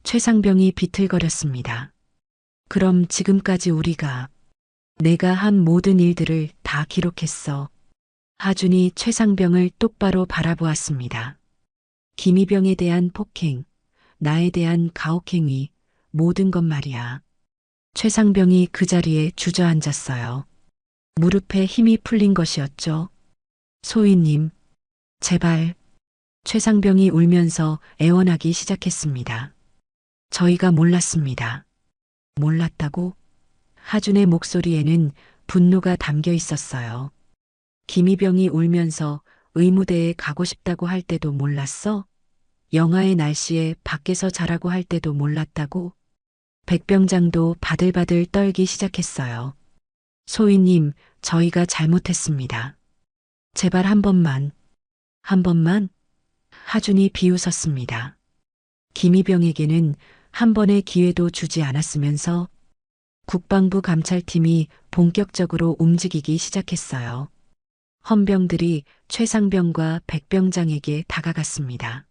최상병이 비틀거렸습니다. 그럼 지금까지 내가 한 모든 일들을 다 기록했어. 하준이 최상병을 똑바로 바라보았습니다. 김희병에 대한 폭행, 나에 대한 가혹행위, 모든 것 말이야. 최상병이 그 자리에 주저앉았어요. 무릎에 힘이 풀린 것이었죠. 소희님, 제발. 최상병이 울면서 애원하기 시작했습니다. 저희가 몰랐습니다. 몰랐다고? 하준의 목소리에는 분노가 담겨 있었어요. 김희병이 울면서 의무대에 가고 싶다고 할 때도 몰랐어? 영하의 날씨에 밖에서 자라고 할 때도 몰랐다고? 백병장도 바들바들 떨기 시작했어요. 소희님, 저희가 잘못했습니다. 제발 한 번만. 하준이 비웃었습니다. 김희병에게는 한 번의 기회도 주지 않았으면서 국방부 감찰팀이 본격적으로 움직이기 시작했어요. 헌병들이 최상병과 백병장에게 다가갔습니다.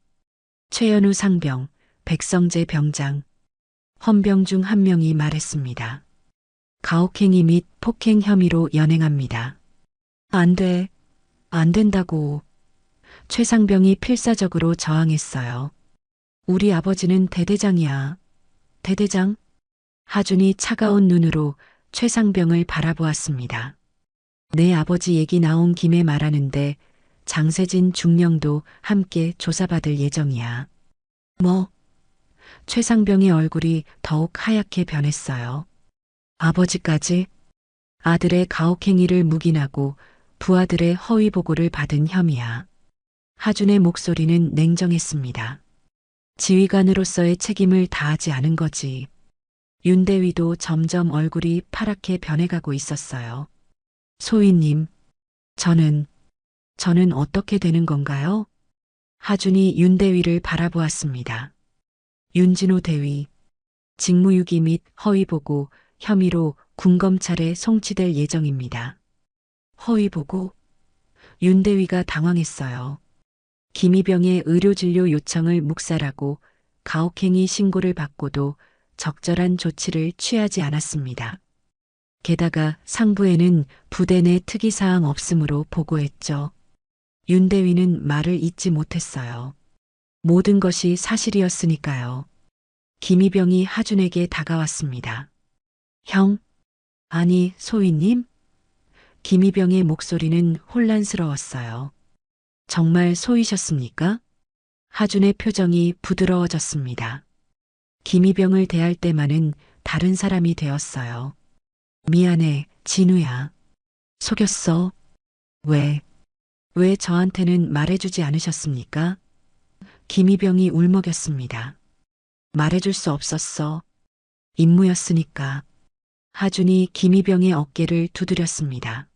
최연우 상병, 백성재 병장, 헌병 중 한 명이 말했습니다. 가혹행위 및 폭행 혐의로 연행합니다. 안 돼. 안 된다고. 최상병이 필사적으로 저항했어요. 우리 아버지는 대대장이야. 대대장? 하준이 차가운 눈으로 최상병을 바라보았습니다. 내 아버지 얘기 나온 김에 말하는데 장세진 중령도 함께 조사받을 예정이야. 뭐? 최상병의 얼굴이 더욱 하얗게 변했어요. 아버지까지? 아들의 가혹행위를 묵인하고 부하들의 허위 보고를 받은 혐의야. 하준의 목소리는 냉정했습니다. 지휘관으로서의 책임을 다하지 않은 거지. 윤대위도 점점 얼굴이 파랗게 변해가고 있었어요. 소희님, 저는 어떻게 되는 건가요? 하준이 윤대위를 바라보았습니다. 윤진호 대위, 직무유기 및 허위보고 혐의로 군검찰에 송치될 예정입니다. 허위보고? 윤대위가 당황했어요. 김희병의 의료진료 요청을 묵살하고 가혹행위 신고를 받고도 적절한 조치를 취하지 않았습니다. 게다가 상부에는 부대 내 특이사항 없음으로 보고했죠. 윤대위는 말을 잇지 못했어요. 모든 것이 사실이었으니까요. 김희병이 하준에게 다가왔습니다. 형? 아니, 소희님? 김희병의 목소리는 혼란스러웠어요. 정말 소희셨습니까? 하준의 표정이 부드러워졌습니다. 김희병을 대할 때만은 다른 사람이 되었어요. 미안해, 진우야. 속였어. 왜 저한테는 말해주지 않으셨습니까? 김희병이 울먹였습니다. 말해줄 수 없었어. 임무였으니까. 하준이 김희병의 어깨를 두드렸습니다.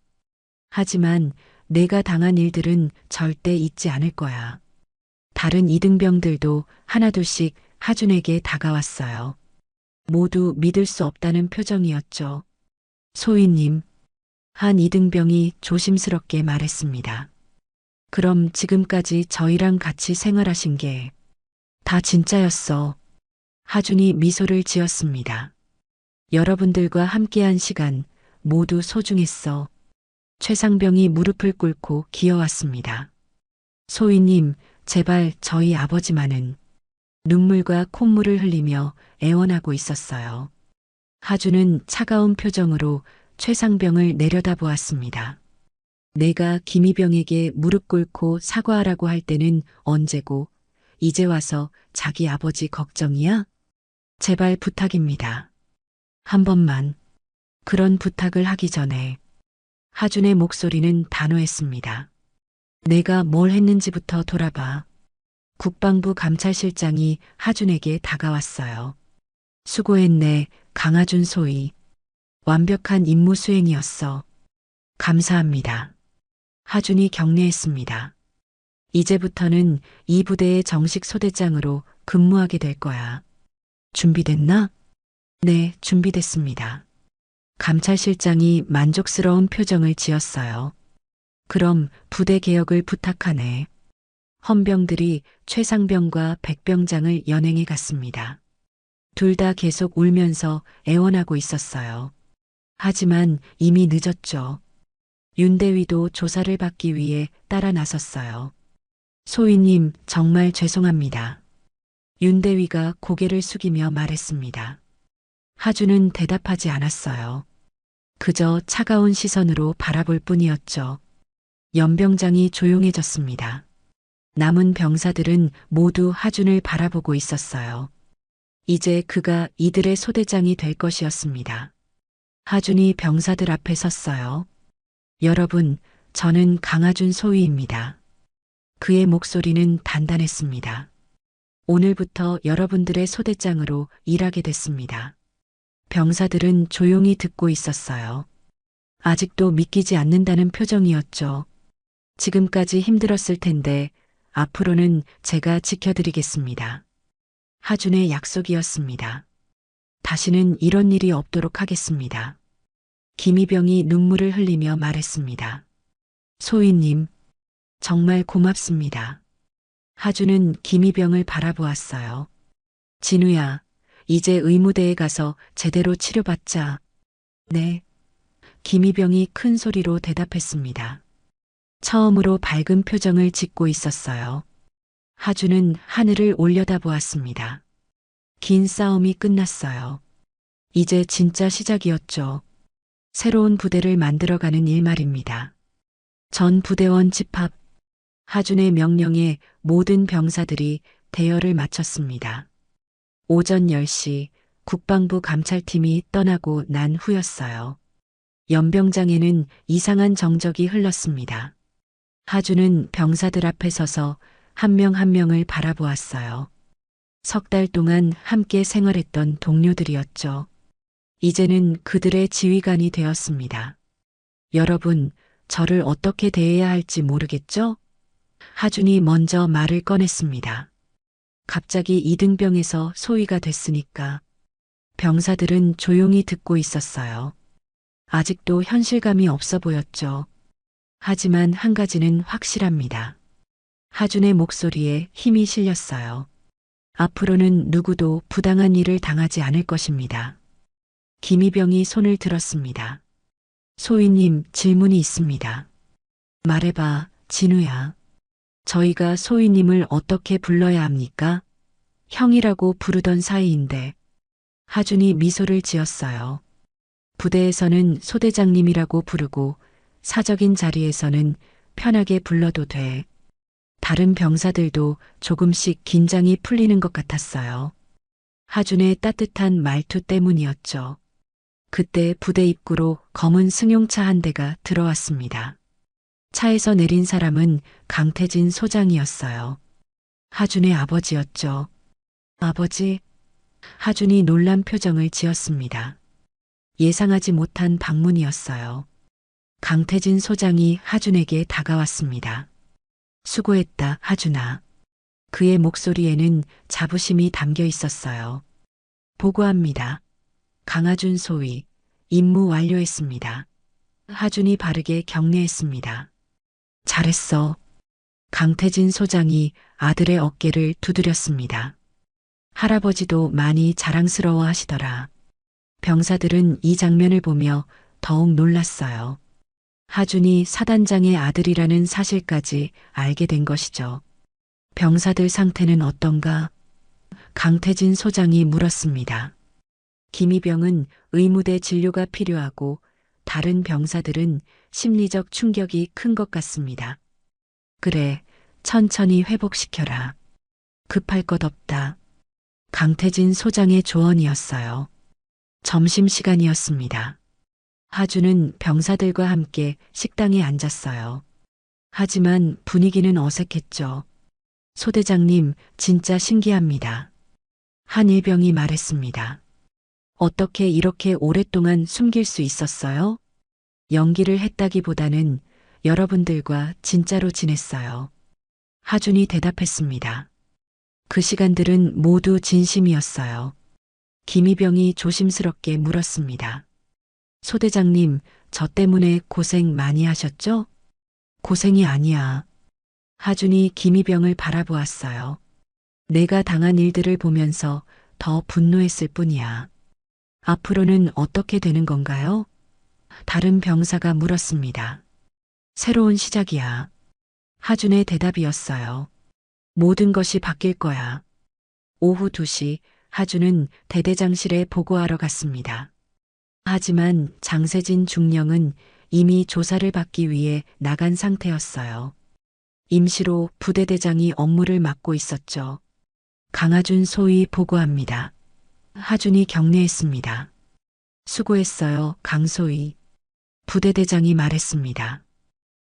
하지만 내가 당한 일들은 절대 잊지 않을 거야. 다른 이등병들도 하나둘씩 하준에게 다가왔어요. 모두 믿을 수 없다는 표정이었죠. 소희님, 한 이등병이 조심스럽게 말했습니다. 그럼 지금까지 저희랑 같이 생활하신 게 다 진짜였어. 하준이 미소를 지었습니다. 여러분들과 함께한 시간 모두 소중했어. 최상병이 무릎을 꿇고 기어왔습니다. 소희님, 제발 저희 아버지만은. 눈물과 콧물을 흘리며 애원하고 있었어요. 하준은 차가운 표정으로 최상병을 내려다보았습니다. 내가 김희병에게 무릎 꿇고 사과하라고 할 때는 언제고 이제 와서 자기 아버지 걱정이야? 제발 부탁입니다. 한 번만. 그런 부탁을 하기 전에. 하준의 목소리는 단호했습니다. 내가 뭘 했는지부터 돌아봐. 국방부 감찰실장이 하준에게 다가왔어요. 수고했네, 강하준 소위. 완벽한 임무 수행이었어. 감사합니다. 하준이 격려했습니다. 이제부터는 이 부대의 정식 소대장으로 근무하게 될 거야. 준비됐나? 네, 준비됐습니다. 감찰실장이 만족스러운 표정을 지었어요. 그럼 부대 개혁을 부탁하네. 헌병들이 최상병과 백병장을 연행해 갔습니다. 둘 다 계속 울면서 애원하고 있었어요. 하지만 이미 늦었죠. 윤대위도 조사를 받기 위해 따라 나섰어요. 소위님, 정말 죄송합니다. 윤대위가 고개를 숙이며 말했습니다. 하준은 대답하지 않았어요. 그저 차가운 시선으로 바라볼 뿐이었죠. 연병장이 조용해졌습니다. 남은 병사들은 모두 하준을 바라보고 있었어요. 이제 그가 이들의 소대장이 될 것이었습니다. 하준이 병사들 앞에 섰어요. 여러분, 저는 강하준 소위입니다. 그의 목소리는 단단했습니다. 오늘부터 여러분들의 소대장으로 일하게 됐습니다. 병사들은 조용히 듣고 있었어요. 아직도 믿기지 않는다는 표정이었죠. 지금까지 힘들었을 텐데 앞으로는 제가 지켜드리겠습니다. 하준의 약속이었습니다. 다시는 이런 일이 없도록 하겠습니다. 김희병이 눈물을 흘리며 말했습니다. 소위님, 정말 고맙습니다. 하준은 김희병을 바라보았어요. 진우야, 이제 의무대에 가서 제대로 치료받자. 네. 김희병이 큰 소리로 대답했습니다. 처음으로 밝은 표정을 짓고 있었어요. 하준은 하늘을 올려다보았습니다. 긴 싸움이 끝났어요. 이제 진짜 시작이었죠. 새로운 부대를 만들어가는 일 말입니다. 전 부대원 집합. 하준의 명령에 모든 병사들이 대열을 마쳤습니다. 오전 10시 국방부 감찰팀이 떠나고 난 후였어요. 연병장에는 이상한 정적이 흘렀습니다. 하준은 병사들 앞에 서서 한 명 한 명을 바라보았어요. 석 달 동안 함께 생활했던 동료들이었죠. 이제는 그들의 지휘관이 되었습니다. 여러분, 저를 어떻게 대해야 할지 모르겠죠? 하준이 먼저 말을 꺼냈습니다. 갑자기 이등병에서 소위가 됐으니까. 병사들은 조용히 듣고 있었어요. 아직도 현실감이 없어 보였죠. 하지만 한 가지는 확실합니다. 하준의 목소리에 힘이 실렸어요. 앞으로는 누구도 부당한 일을 당하지 않을 것입니다. 김희병이 손을 들었습니다. 소위님, 질문이 있습니다. 말해봐, 진우야. 저희가 소위님을 어떻게 불러야 합니까? 형이라고 부르던 사이인데. 하준이 미소를 지었어요. 부대에서는 소대장님이라고 부르고 사적인 자리에서는 편하게 불러도 돼. 다른 병사들도 조금씩 긴장이 풀리는 것 같았어요. 하준의 따뜻한 말투 때문이었죠. 그때 부대 입구로 검은 승용차 한 대가 들어왔습니다. 차에서 내린 사람은 강태진 소장이었어요. 하준의 아버지였죠. 아버지? 하준이 놀란 표정을 지었습니다. 예상하지 못한 방문이었어요. 강태진 소장이 하준에게 다가왔습니다. 수고했다, 하준아. 그의 목소리에는 자부심이 담겨 있었어요. 보고합니다. 강하준 소위, 임무 완료했습니다. 하준이 바르게 격려했습니다. 잘했어. 강태진 소장이 아들의 어깨를 두드렸습니다. 할아버지도 많이 자랑스러워 하시더라. 병사들은 이 장면을 보며 더욱 놀랐어요. 하준이 사단장의 아들이라는 사실까지 알게 된 것이죠. 병사들 상태는 어떤가? 강태진 소장이 물었습니다. 김희병은 의무대 진료가 필요하고 다른 병사들은 심리적 충격이 큰 것 같습니다. 그래, 천천히 회복시켜라. 급할 것 없다. 강태진 소장의 조언이었어요. 점심시간이었습니다. 하준은 병사들과 함께 식당에 앉았어요. 하지만 분위기는 어색했죠. 소대장님, 진짜 신기합니다. 한 일병이 말했습니다. 어떻게 이렇게 오랫동안 숨길 수 있었어요? 연기를 했다기보다는 여러분들과 진짜로 지냈어요. 하준이 대답했습니다. 그 시간들은 모두 진심이었어요. 김희병이 조심스럽게 물었습니다. 소대장님, 저 때문에 고생 많이 하셨죠? 고생이 아니야. 하준이 김희병을 바라보았어요. 내가 당한 일들을 보면서 더 분노했을 뿐이야. 앞으로는 어떻게 되는 건가요? 다른 병사가 물었습니다. 새로운 시작이야. 하준의 대답이었어요. 모든 것이 바뀔 거야. 오후 2시 하준은 대대장실에 보고하러 갔습니다. 하지만 장세진 중령은 이미 조사를 받기 위해 나간 상태였어요. 임시로 부대대장이 업무를 맡고 있었죠. 강하준 소위 보고합니다. 하준이 격려했습니다. 수고했어요, 강소위. 부대대장이 말했습니다.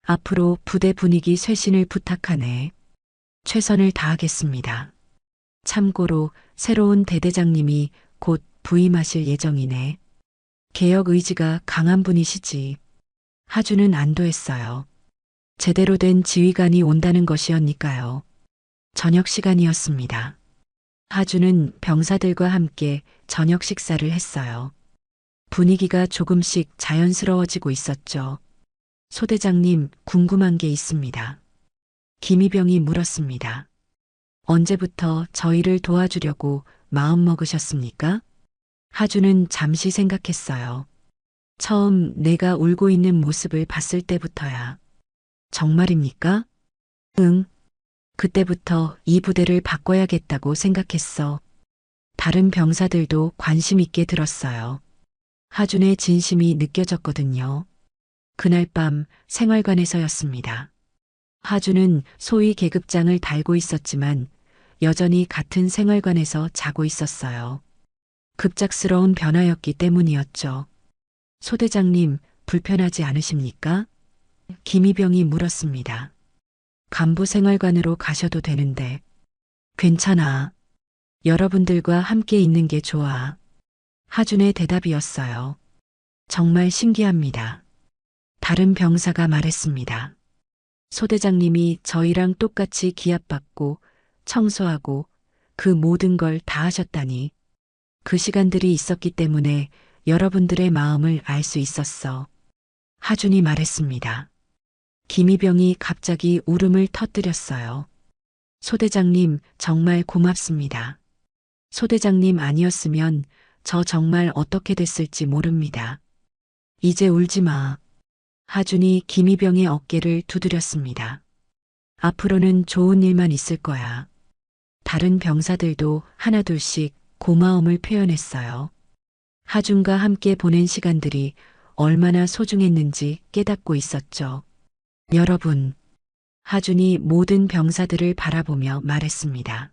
앞으로 부대 분위기 쇄신을 부탁하네. 최선을 다하겠습니다. 참고로 새로운 대대장님이 곧 부임하실 예정이네. 개혁 의지가 강한 분이시지. 하준은 안도했어요. 제대로 된 지휘관이 온다는 것이었니까요. 저녁 시간이었습니다. 하준은 병사들과 함께 저녁 식사를 했어요. 분위기가 조금씩 자연스러워지고 있었죠. 소대장님, 궁금한 게 있습니다. 김희병이 물었습니다. 언제부터 저희를 도와주려고 마음먹으셨습니까? 하준은 잠시 생각했어요. 처음 내가 울고 있는 모습을 봤을 때부터야. 정말입니까? 응. 그때부터 이 부대를 바꿔야겠다고 생각했어. 다른 병사들도 관심 있게 들었어요. 하준의 진심이 느껴졌거든요. 그날 밤 생활관에서였습니다. 하준은 소위 계급장을 달고 있었지만 여전히 같은 생활관에서 자고 있었어요. 급작스러운 변화였기 때문이었죠. 소대장님, 불편하지 않으십니까? 김희병이 물었습니다. 간부 생활관으로 가셔도 되는데. 괜찮아. 여러분들과 함께 있는 게 좋아. 하준의 대답이었어요. 정말 신기합니다. 다른 병사가 말했습니다. 소대장님이 저희랑 똑같이 기합받고 청소하고 그 모든 걸 다 하셨다니. 그 시간들이 있었기 때문에 여러분들의 마음을 알 수 있었어. 하준이 말했습니다. 김희병이 갑자기 울음을 터뜨렸어요. 소대장님, 정말 고맙습니다. 소대장님 아니었으면 저 정말 어떻게 됐을지 모릅니다. 이제 울지 마. 하준이 김희병의 어깨를 두드렸습니다. 앞으로는 좋은 일만 있을 거야. 다른 병사들도 하나둘씩 고마움을 표현했어요. 하준과 함께 보낸 시간들이 얼마나 소중했는지 깨닫고 있었죠. 여러분, 하준이 모든 병사들을 바라보며 말했습니다.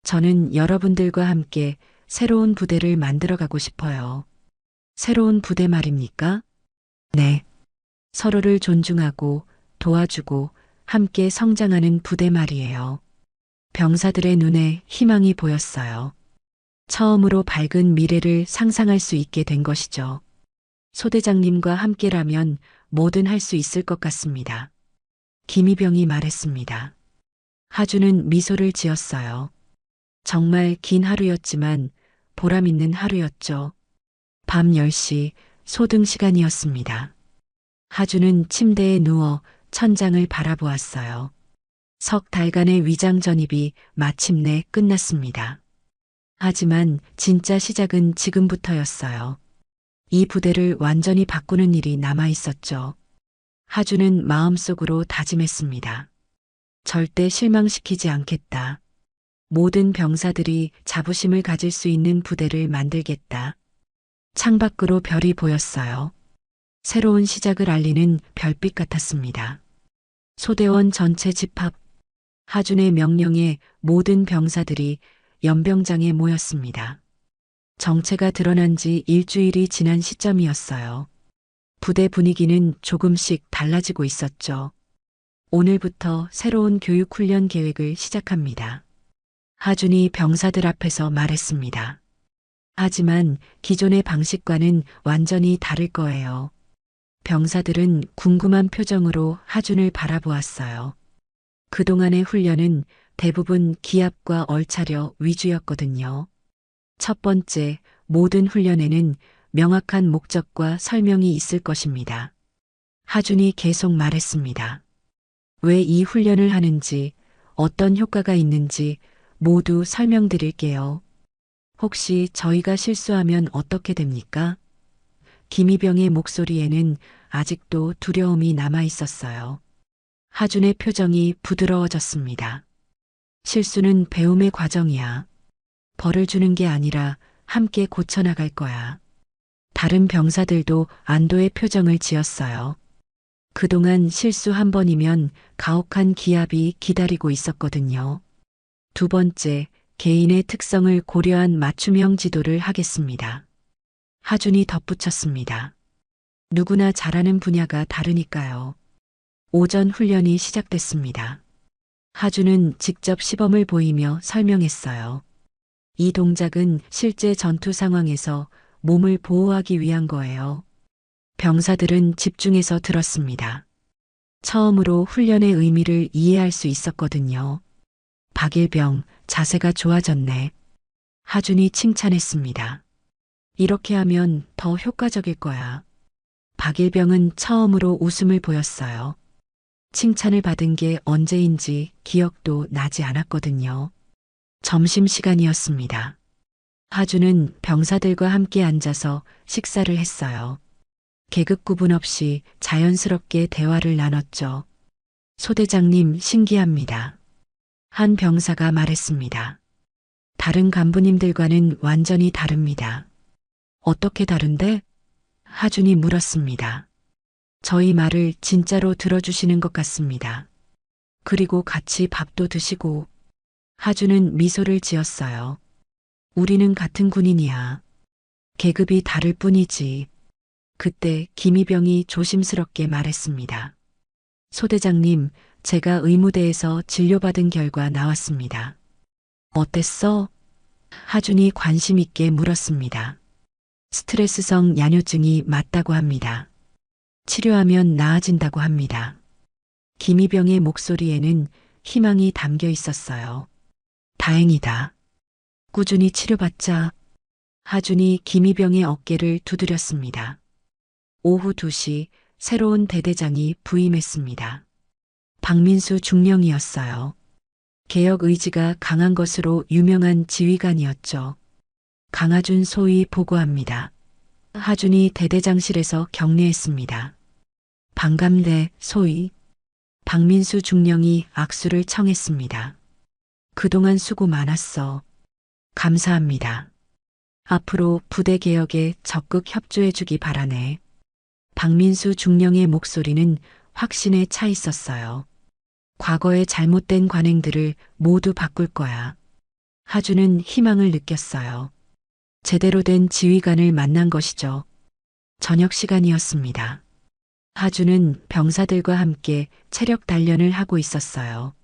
저는 여러분들과 함께 새로운 부대를 만들어가고 싶어요. 새로운 부대 말입니까? 네. 서로를 존중하고 도와주고 함께 성장하는 부대 말이에요. 병사들의 눈에 희망이 보였어요. 처음으로 밝은 미래를 상상할 수 있게 된 것이죠. 소대장님과 함께라면 뭐든 할 수 있을 것 같습니다. 김희병이 말했습니다. 하준은 미소를 지었어요. 정말 긴 하루였지만 보람 있는 하루였죠. 밤 10시 소등 시간이었습니다. 하준은 침대에 누워 천장을 바라보았어요. 석 달간의 위장 전입이 마침내 끝났습니다. 하지만 진짜 시작은 지금부터였어요. 이 부대를 완전히 바꾸는 일이 남아 있었죠. 하준은 마음속으로 다짐했습니다. 절대 실망시키지 않겠다. 모든 병사들이 자부심을 가질 수 있는 부대를 만들겠다. 창밖으로 별이 보였어요. 새로운 시작을 알리는 별빛 같았습니다. 소대원 전체 집합. 하준의 명령에 모든 병사들이 연병장에 모였습니다. 정체가 드러난 지 일주일이 지난 시점이었어요. 부대 분위기는 조금씩 달라지고 있었죠. 오늘부터 새로운 교육훈련 계획을 시작합니다. 하준이 병사들 앞에서 말했습니다. 하지만 기존의 방식과는 완전히 다를 거예요. 병사들은 궁금한 표정으로 하준을 바라보았어요. 그동안의 훈련은 대부분 기합과 얼차려 위주였거든요. 첫 번째, 모든 훈련에는 명확한 목적과 설명이 있을 것입니다. 하준이 계속 말했습니다. 왜 이 훈련을 하는지, 어떤 효과가 있는지 모두 설명드릴게요. 혹시 저희가 실수하면 어떻게 됩니까? 김희병의 목소리에는 아직도 두려움이 남아 있었어요. 하준의 표정이 부드러워졌습니다. 실수는 배움의 과정이야. 벌을 주는 게 아니라 함께 고쳐나갈 거야. 다른 병사들도 안도의 표정을 지었어요. 그동안 실수 한 번이면 가혹한 기합이 기다리고 있었거든요. 두 번째, 개인의 특성을 고려한 맞춤형 지도를 하겠습니다. 하준이 덧붙였습니다. 누구나 잘하는 분야가 다르니까요. 오전 훈련이 시작됐습니다. 하준은 직접 시범을 보이며 설명했어요. 이 동작은 실제 전투 상황에서 몸을 보호하기 위한 거예요. 병사들은 집중해서 들었습니다. 처음으로 훈련의 의미를 이해할 수 있었거든요. 박일병, 자세가 좋아졌네. 하준이 칭찬했습니다. 이렇게 하면 더 효과적일 거야. 박일병은 처음으로 웃음을 보였어요. 칭찬을 받은 게 언제인지 기억도 나지 않았거든요. 점심시간이었습니다. 하준은 병사들과 함께 앉아서 식사를 했어요. 계급 구분 없이 자연스럽게 대화를 나눴죠. 소대장님 신기합니다. 한 병사가 말했습니다. 다른 간부님들과는 완전히 다릅니다. 어떻게 다른데? 하준이 물었습니다. 저희 말을 진짜로 들어주시는 것 같습니다. 그리고 같이 밥도 드시고. 하준은 미소를 지었어요. 우리는 같은 군인이야. 계급이 다를 뿐이지. 그때 김희병이 조심스럽게 말했습니다. 소대장님, 제가 의무대에서 진료받은 결과 나왔습니다. 어땠어? 하준이 관심 있게 물었습니다. 스트레스성 야뇨증이 맞다고 합니다. 치료하면 나아진다고 합니다. 김희병의 목소리에는 희망이 담겨 있었어요. 다행이다. 꾸준히 치료받자. 하준이 김희병의 어깨를 두드렸습니다. 오후 2시 새로운 대대장이 부임했습니다. 박민수 중령이었어요. 개혁 의지가 강한 것으로 유명한 지휘관이었죠. 강하준 소위 보고합니다. 하준이 대대장실에서 격려했습니다. 반갑네, 소위. 박민수 중령이 악수를 청했습니다. 그동안 수고 많았어. 감사합니다. 앞으로 부대 개혁에 적극 협조해주기 바라네. 박민수 중령의 목소리는 확신에 차 있었어요. 과거의 잘못된 관행들을 모두 바꿀 거야. 하준은 희망을 느꼈어요. 제대로 된 지휘관을 만난 것이죠. 저녁 시간이었습니다. 하준은 병사들과 함께 체력 단련을 하고 있었어요.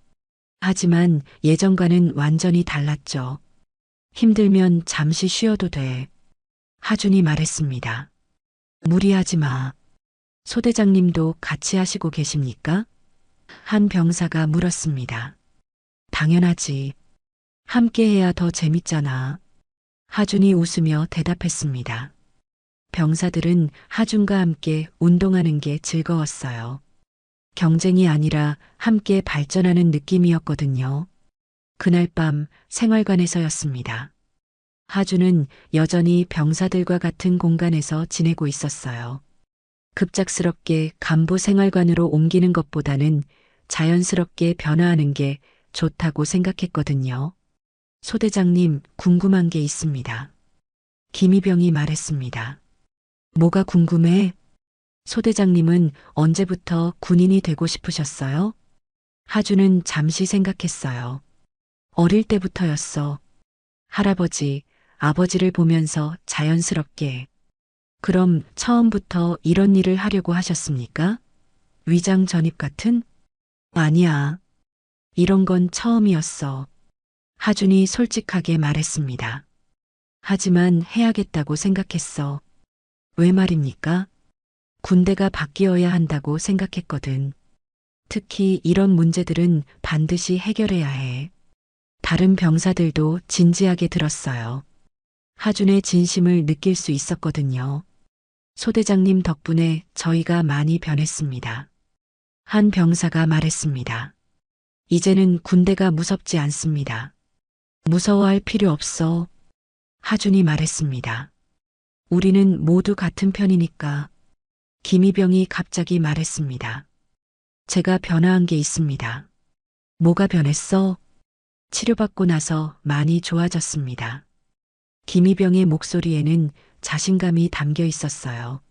하지만 예전과는 완전히 달랐죠. 힘들면 잠시 쉬어도 돼. 하준이 말했습니다. 무리하지 마. 소대장님도 같이 하시고 계십니까? 한 병사가 물었습니다. 당연하지. 함께 해야 더 재밌잖아. 하준이 웃으며 대답했습니다. 병사들은 하준과 함께 운동하는 게 즐거웠어요. 경쟁이 아니라 함께 발전하는 느낌이었거든요. 그날 밤 생활관에서였습니다. 하준은 여전히 병사들과 같은 공간에서 지내고 있었어요. 급작스럽게 간부 생활관으로 옮기는 것보다는 자연스럽게 변화하는 게 좋다고 생각했거든요. 소대장님, 궁금한 게 있습니다. 김희병이 말했습니다. 뭐가 궁금해? 소대장님은 언제부터 군인이 되고 싶으셨어요? 하준은 잠시 생각했어요. 어릴 때부터였어. 할아버지, 아버지를 보면서 자연스럽게. 그럼 처음부터 이런 일을 하려고 하셨습니까? 위장 전입 같은? 아니야. 이런 건 처음이었어. 하준이 솔직하게 말했습니다. 하지만 해야겠다고 생각했어. 왜 말입니까? 군대가 바뀌어야 한다고 생각했거든. 특히 이런 문제들은 반드시 해결해야 해. 다른 병사들도 진지하게 들었어요. 하준의 진심을 느낄 수 있었거든요. 소대장님 덕분에 저희가 많이 변했습니다. 한 병사가 말했습니다. 이제는 군대가 무섭지 않습니다. 무서워할 필요 없어. 하준이 말했습니다. 우리는 모두 같은 편이니까. 김희병이 갑자기 말했습니다. 제가 변화한 게 있습니다. 뭐가 변했어? 치료받고 나서 많이 좋아졌습니다. 김희병의 목소리에는 자신감이 담겨 있었어요.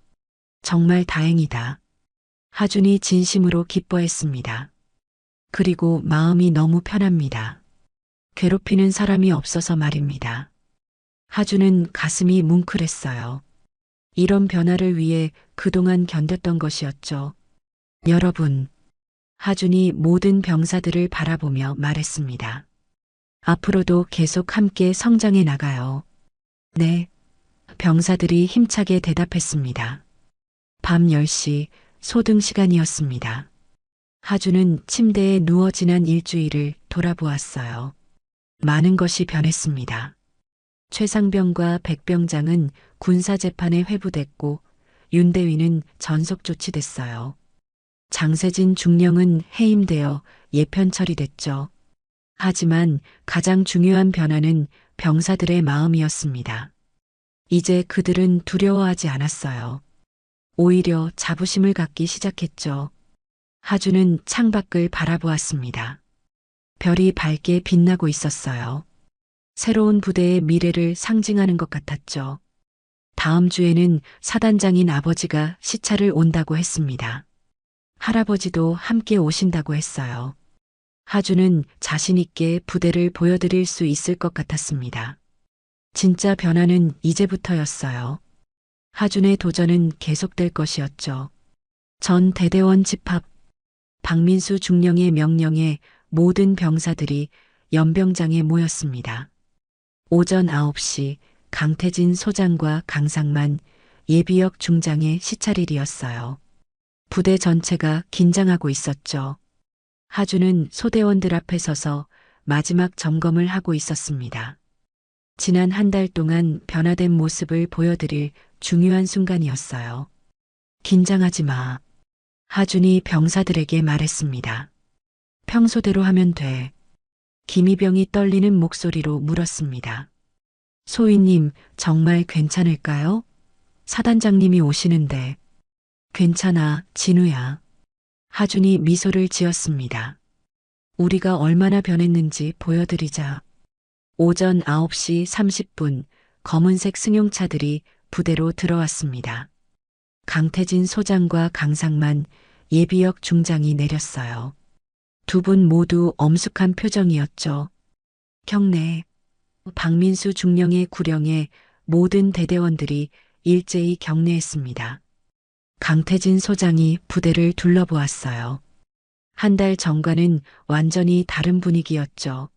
정말 다행이다. 하준이 진심으로 기뻐했습니다. 그리고 마음이 너무 편합니다. 괴롭히는 사람이 없어서 말입니다. 하준은 가슴이 뭉클했어요. 이런 변화를 위해 그동안 견뎠던 것이었죠. 여러분, 하준이 모든 병사들을 바라보며 말했습니다. 앞으로도 계속 함께 성장해 나가요. 네. 병사들이 힘차게 대답했습니다. 밤 10시 소등 시간이었습니다. 하준은 침대에 누워 지난 일주일을 돌아보았어요. 많은 것이 변했습니다. 최상병과 백병장은 군사재판에 회부됐고 윤대위는 전속 조치됐어요. 장세진 중령은 해임되어 예편 처리됐죠. 하지만 가장 중요한 변화는 병사들의 마음이었습니다. 이제 그들은 두려워하지 않았어요. 오히려 자부심을 갖기 시작했죠. 하준은 창밖을 바라보았습니다. 별이 밝게 빛나고 있었어요. 새로운 부대의 미래를 상징하는 것 같았죠. 다음 주에는 사단장인 아버지가 시차를 온다고 했습니다. 할아버지도 함께 오신다고 했어요. 하준은 자신 있게 부대를 보여드릴 수 있을 것 같았습니다. 진짜 변화는 이제부터였어요. 하준의 도전은 계속될 것이었죠. 전 대대원 집합, 박민수 중령의 명령에 모든 병사들이 연병장에 모였습니다. 오전 9시 강태진 소장과 강상만, 예비역 중장의 시찰일이었어요. 부대 전체가 긴장하고 있었죠. 하준은 소대원들 앞에 서서 마지막 점검을 하고 있었습니다. 지난 한 달 동안 변화된 모습을 보여드릴 중요한 순간이었어요. 긴장하지 마. 하준이 병사들에게 말했습니다. 평소대로 하면 돼. 김희병이 떨리는 목소리로 물었습니다. 소위님, 정말 괜찮을까요? 사단장님이 오시는데. 괜찮아, 진우야. 하준이 미소를 지었습니다. 우리가 얼마나 변했는지 보여드리자. 오전 9시 30분 검은색 승용차들이 부대로 들어왔습니다. 강태진 소장과 강상만, 예비역 중장이 내렸어요. 두 분 모두 엄숙한 표정이었죠. 경례. 박민수 중령의 구령에 모든 대대원들이 일제히 경례했습니다. 강태진 소장이 부대를 둘러보았어요. 한 달 전과는 완전히 다른 분위기였죠.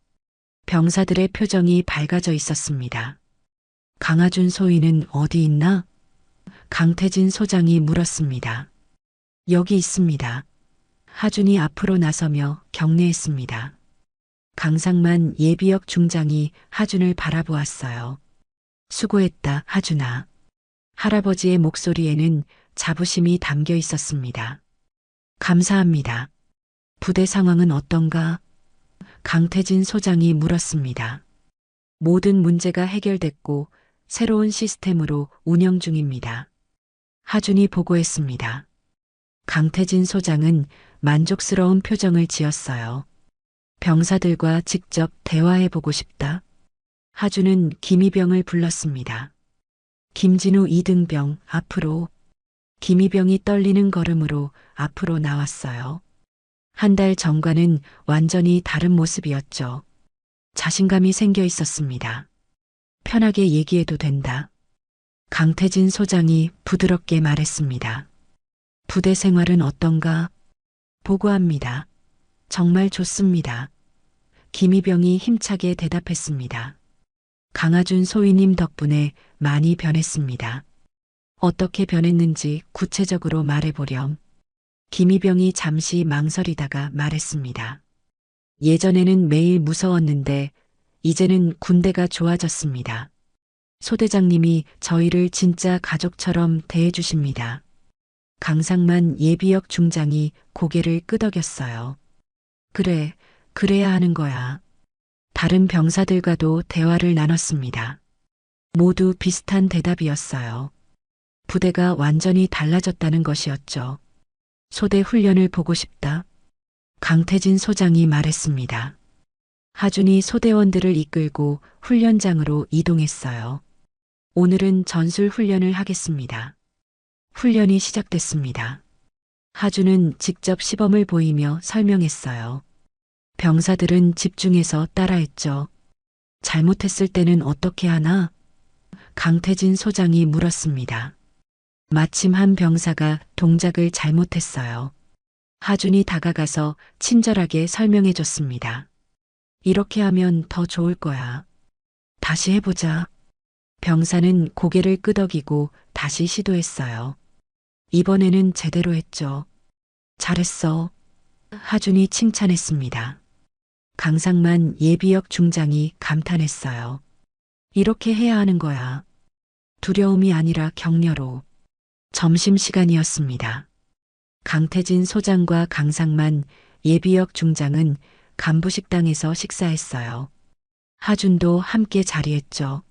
병사들의 표정이 밝아져 있었습니다. 강하준 소위는 어디 있나? 강태진 소장이 물었습니다. 여기 있습니다. 하준이 앞으로 나서며 경례했습니다. 강상만 예비역 중장이 하준을 바라보았어요. 수고했다, 하준아. 할아버지의 목소리에는 자부심이 담겨 있었습니다. 감사합니다. 부대 상황은 어떤가? 강태진 소장이 물었습니다. 모든 문제가 해결됐고 새로운 시스템으로 운영 중입니다. 하준이 보고했습니다. 강태진 소장은 만족스러운 표정을 지었어요. 병사들과 직접 대화해보고 싶다. 하준은 김희병을 불렀습니다. 김진우 2등병 앞으로. 김희병이 떨리는 걸음으로 앞으로 나왔어요. 한 달 전과는 완전히 다른 모습이었죠. 자신감이 생겨 있었습니다. 편하게 얘기해도 된다. 강태진 소장이 부드럽게 말했습니다. 부대 생활은 어떤가? 보고합니다. 정말 좋습니다. 김희병이 힘차게 대답했습니다. 강하준 소위님 덕분에 많이 변했습니다. 어떻게 변했는지 구체적으로 말해보렴. 김희병이 잠시 망설이다가 말했습니다. 예전에는 매일 무서웠는데 이제는 군대가 좋아졌습니다. 소대장님이 저희를 진짜 가족처럼 대해주십니다. 강상만 예비역 중장이 고개를 끄덕였어요. 그래, 그래야 하는 거야. 다른 병사들과도 대화를 나눴습니다. 모두 비슷한 대답이었어요. 부대가 완전히 달라졌다는 것이었죠. 소대 훈련을 보고 싶다. 강태진 소장이 말했습니다. 하준이 소대원들을 이끌고 훈련장으로 이동했어요. 오늘은 전술 훈련을 하겠습니다. 훈련이 시작됐습니다. 하준은 직접 시범을 보이며 설명했어요. 병사들은 집중해서 따라했죠. 잘못했을 때는 어떻게 하나? 강태진 소장이 물었습니다. 마침 한 병사가 동작을 잘못했어요. 하준이 다가가서 친절하게 설명해 줬습니다. 이렇게 하면 더 좋을 거야. 다시 해보자. 병사는 고개를 끄덕이고 다시 시도했어요. 이번에는 제대로 했죠. 잘했어. 하준이 칭찬했습니다. 강상만 예비역 중장이 감탄했어요. 이렇게 해야 하는 거야. 두려움이 아니라 격려로. 점심시간이었습니다. 강태진 소장과 강상만 예비역 중장은 간부식당에서 식사했어요. 하준도 함께 자리했죠.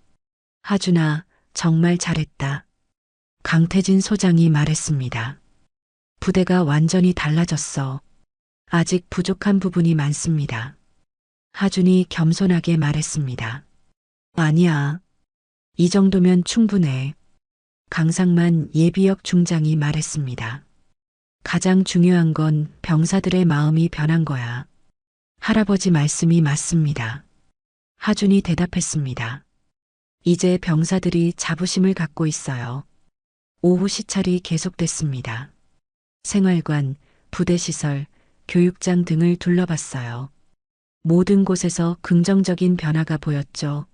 하준아, 정말 잘했다. 강태진 소장이 말했습니다. 부대가 완전히 달라졌어. 아직 부족한 부분이 많습니다. 하준이 겸손하게 말했습니다. 아니야. 이 정도면 충분해. 강상만 예비역 중장이 말했습니다. 가장 중요한 건 병사들의 마음이 변한 거야. 할아버지 말씀이 맞습니다. 하준이 대답했습니다. 이제 병사들이 자부심을 갖고 있어요. 오후 시찰이 계속됐습니다. 생활관, 부대시설, 교육장 등을 둘러봤어요. 모든 곳에서 긍정적인 변화가 보였죠.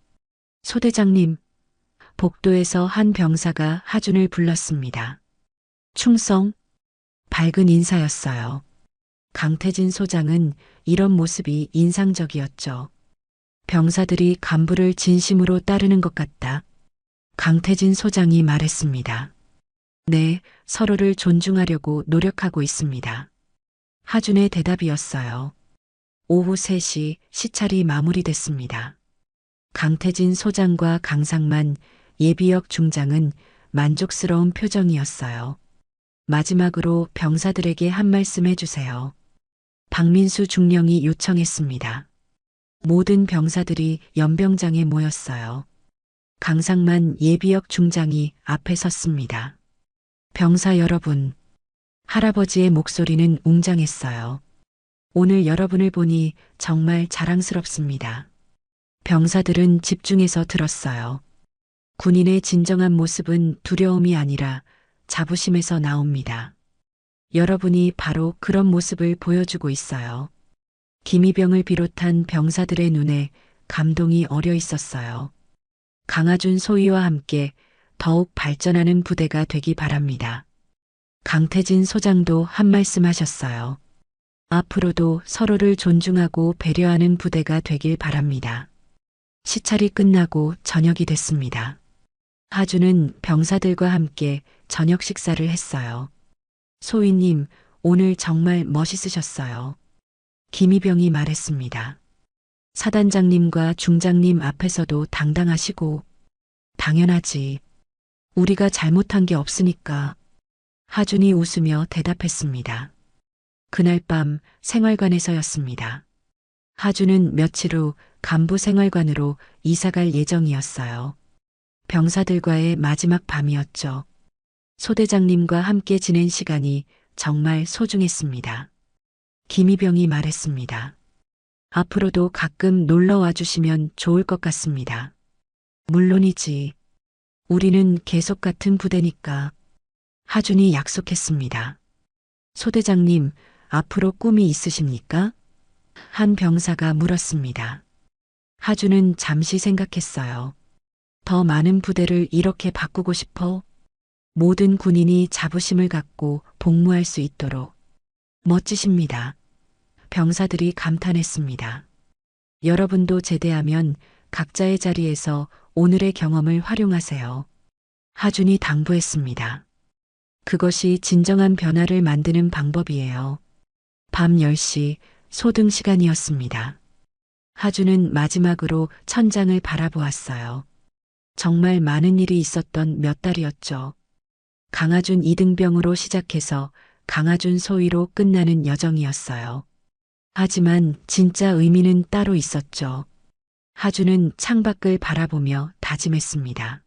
소대장님, 복도에서 한 병사가 하준을 불렀습니다. 충성, 밝은 인사였어요. 강태진 소장은 이런 모습이 인상적이었죠. 병사들이 간부를 진심으로 따르는 것 같다. 강태진 소장이 말했습니다. 네, 서로를 존중하려고 노력하고 있습니다. 하준의 대답이었어요. 오후 3시 시찰이 마무리됐습니다. 강태진 소장과 강상만 예비역 중장은 만족스러운 표정이었어요. 마지막으로 병사들에게 한 말씀 해주세요. 박민수 중령이 요청했습니다. 모든 병사들이 연병장에 모였어요. 강상만 예비역 중장이 앞에 섰습니다. 병사 여러분, 할아버지의 목소리는 웅장했어요. 오늘 여러분을 보니 정말 자랑스럽습니다. 병사들은 집중해서 들었어요. 군인의 진정한 모습은 두려움이 아니라 자부심에서 나옵니다. 여러분이 바로 그런 모습을 보여주고 있어요. 김희병을 비롯한 병사들의 눈에 감동이 어려 있었어요. 강하준 소위와 함께 더욱 발전하는 부대가 되기 바랍니다. 강태진 소장도 한 말씀 하셨어요. 앞으로도 서로를 존중하고 배려하는 부대가 되길 바랍니다. 시찰이 끝나고 저녁이 됐습니다. 하준은 병사들과 함께 저녁 식사를 했어요. 소위님, 오늘 정말 멋있으셨어요. 김희병이 말했습니다. 사단장님과 중장님 앞에서도 당당하시고, 당연하지. 우리가 잘못한 게 없으니까. 하준이 웃으며 대답했습니다. 그날 밤 생활관에서였습니다. 하준은 며칠 후 간부 생활관으로 이사갈 예정이었어요. 병사들과의 마지막 밤이었죠. 소대장님과 함께 지낸 시간이 정말 소중했습니다. 김희병이 말했습니다. 앞으로도 가끔 놀러 와주시면 좋을 것 같습니다. 물론이지. 우리는 계속 같은 부대니까. 하준이 약속했습니다. 소대장님, 앞으로 꿈이 있으십니까? 한 병사가 물었습니다. 하준은 잠시 생각했어요. 더 많은 부대를 이렇게 바꾸고 싶어? 모든 군인이 자부심을 갖고 복무할 수 있도록. 멋지십니다. 병사들이 감탄했습니다. 여러분도 제대하면 각자의 자리에서 오늘의 경험을 활용하세요. 하준이 당부했습니다. 그것이 진정한 변화를 만드는 방법이에요. 밤 10시 소등 시간이었습니다. 하준은 마지막으로 천장을 바라보았어요. 정말 많은 일이 있었던 몇 달이었죠. 강하준 이등병으로 시작해서 강하준 소위로 끝나는 여정이었어요. 하지만 진짜 의미는 따로 있었죠. 하준은 창밖을 바라보며 다짐했습니다.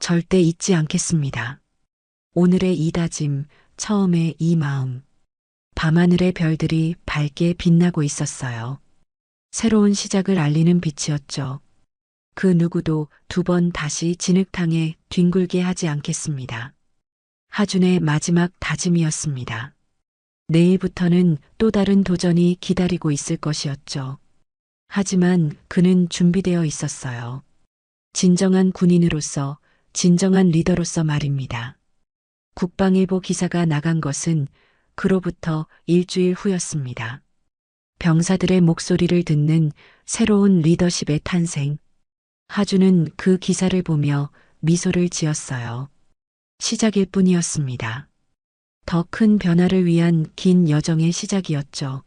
절대 잊지 않겠습니다. 오늘의 이 다짐, 처음의 이 마음. 밤하늘의 별들이 밝게 빛나고 있었어요. 새로운 시작을 알리는 빛이었죠. 그 누구도 2번 다시 진흙탕에 뒹굴게 하지 않겠습니다. 하준의 마지막 다짐이었습니다. 내일부터는 또 다른 도전이 기다리고 있을 것이었죠. 하지만 그는 준비되어 있었어요. 진정한 군인으로서, 진정한 리더로서 말입니다. 국방일보 기사가 나간 것은 그로부터 일주일 후였습니다. 병사들의 목소리를 듣는 새로운 리더십의 탄생. 하준은 그 기사를 보며 미소를 지었어요. 시작일 뿐이었습니다. 더 큰 변화를 위한 긴 여정의 시작이었죠.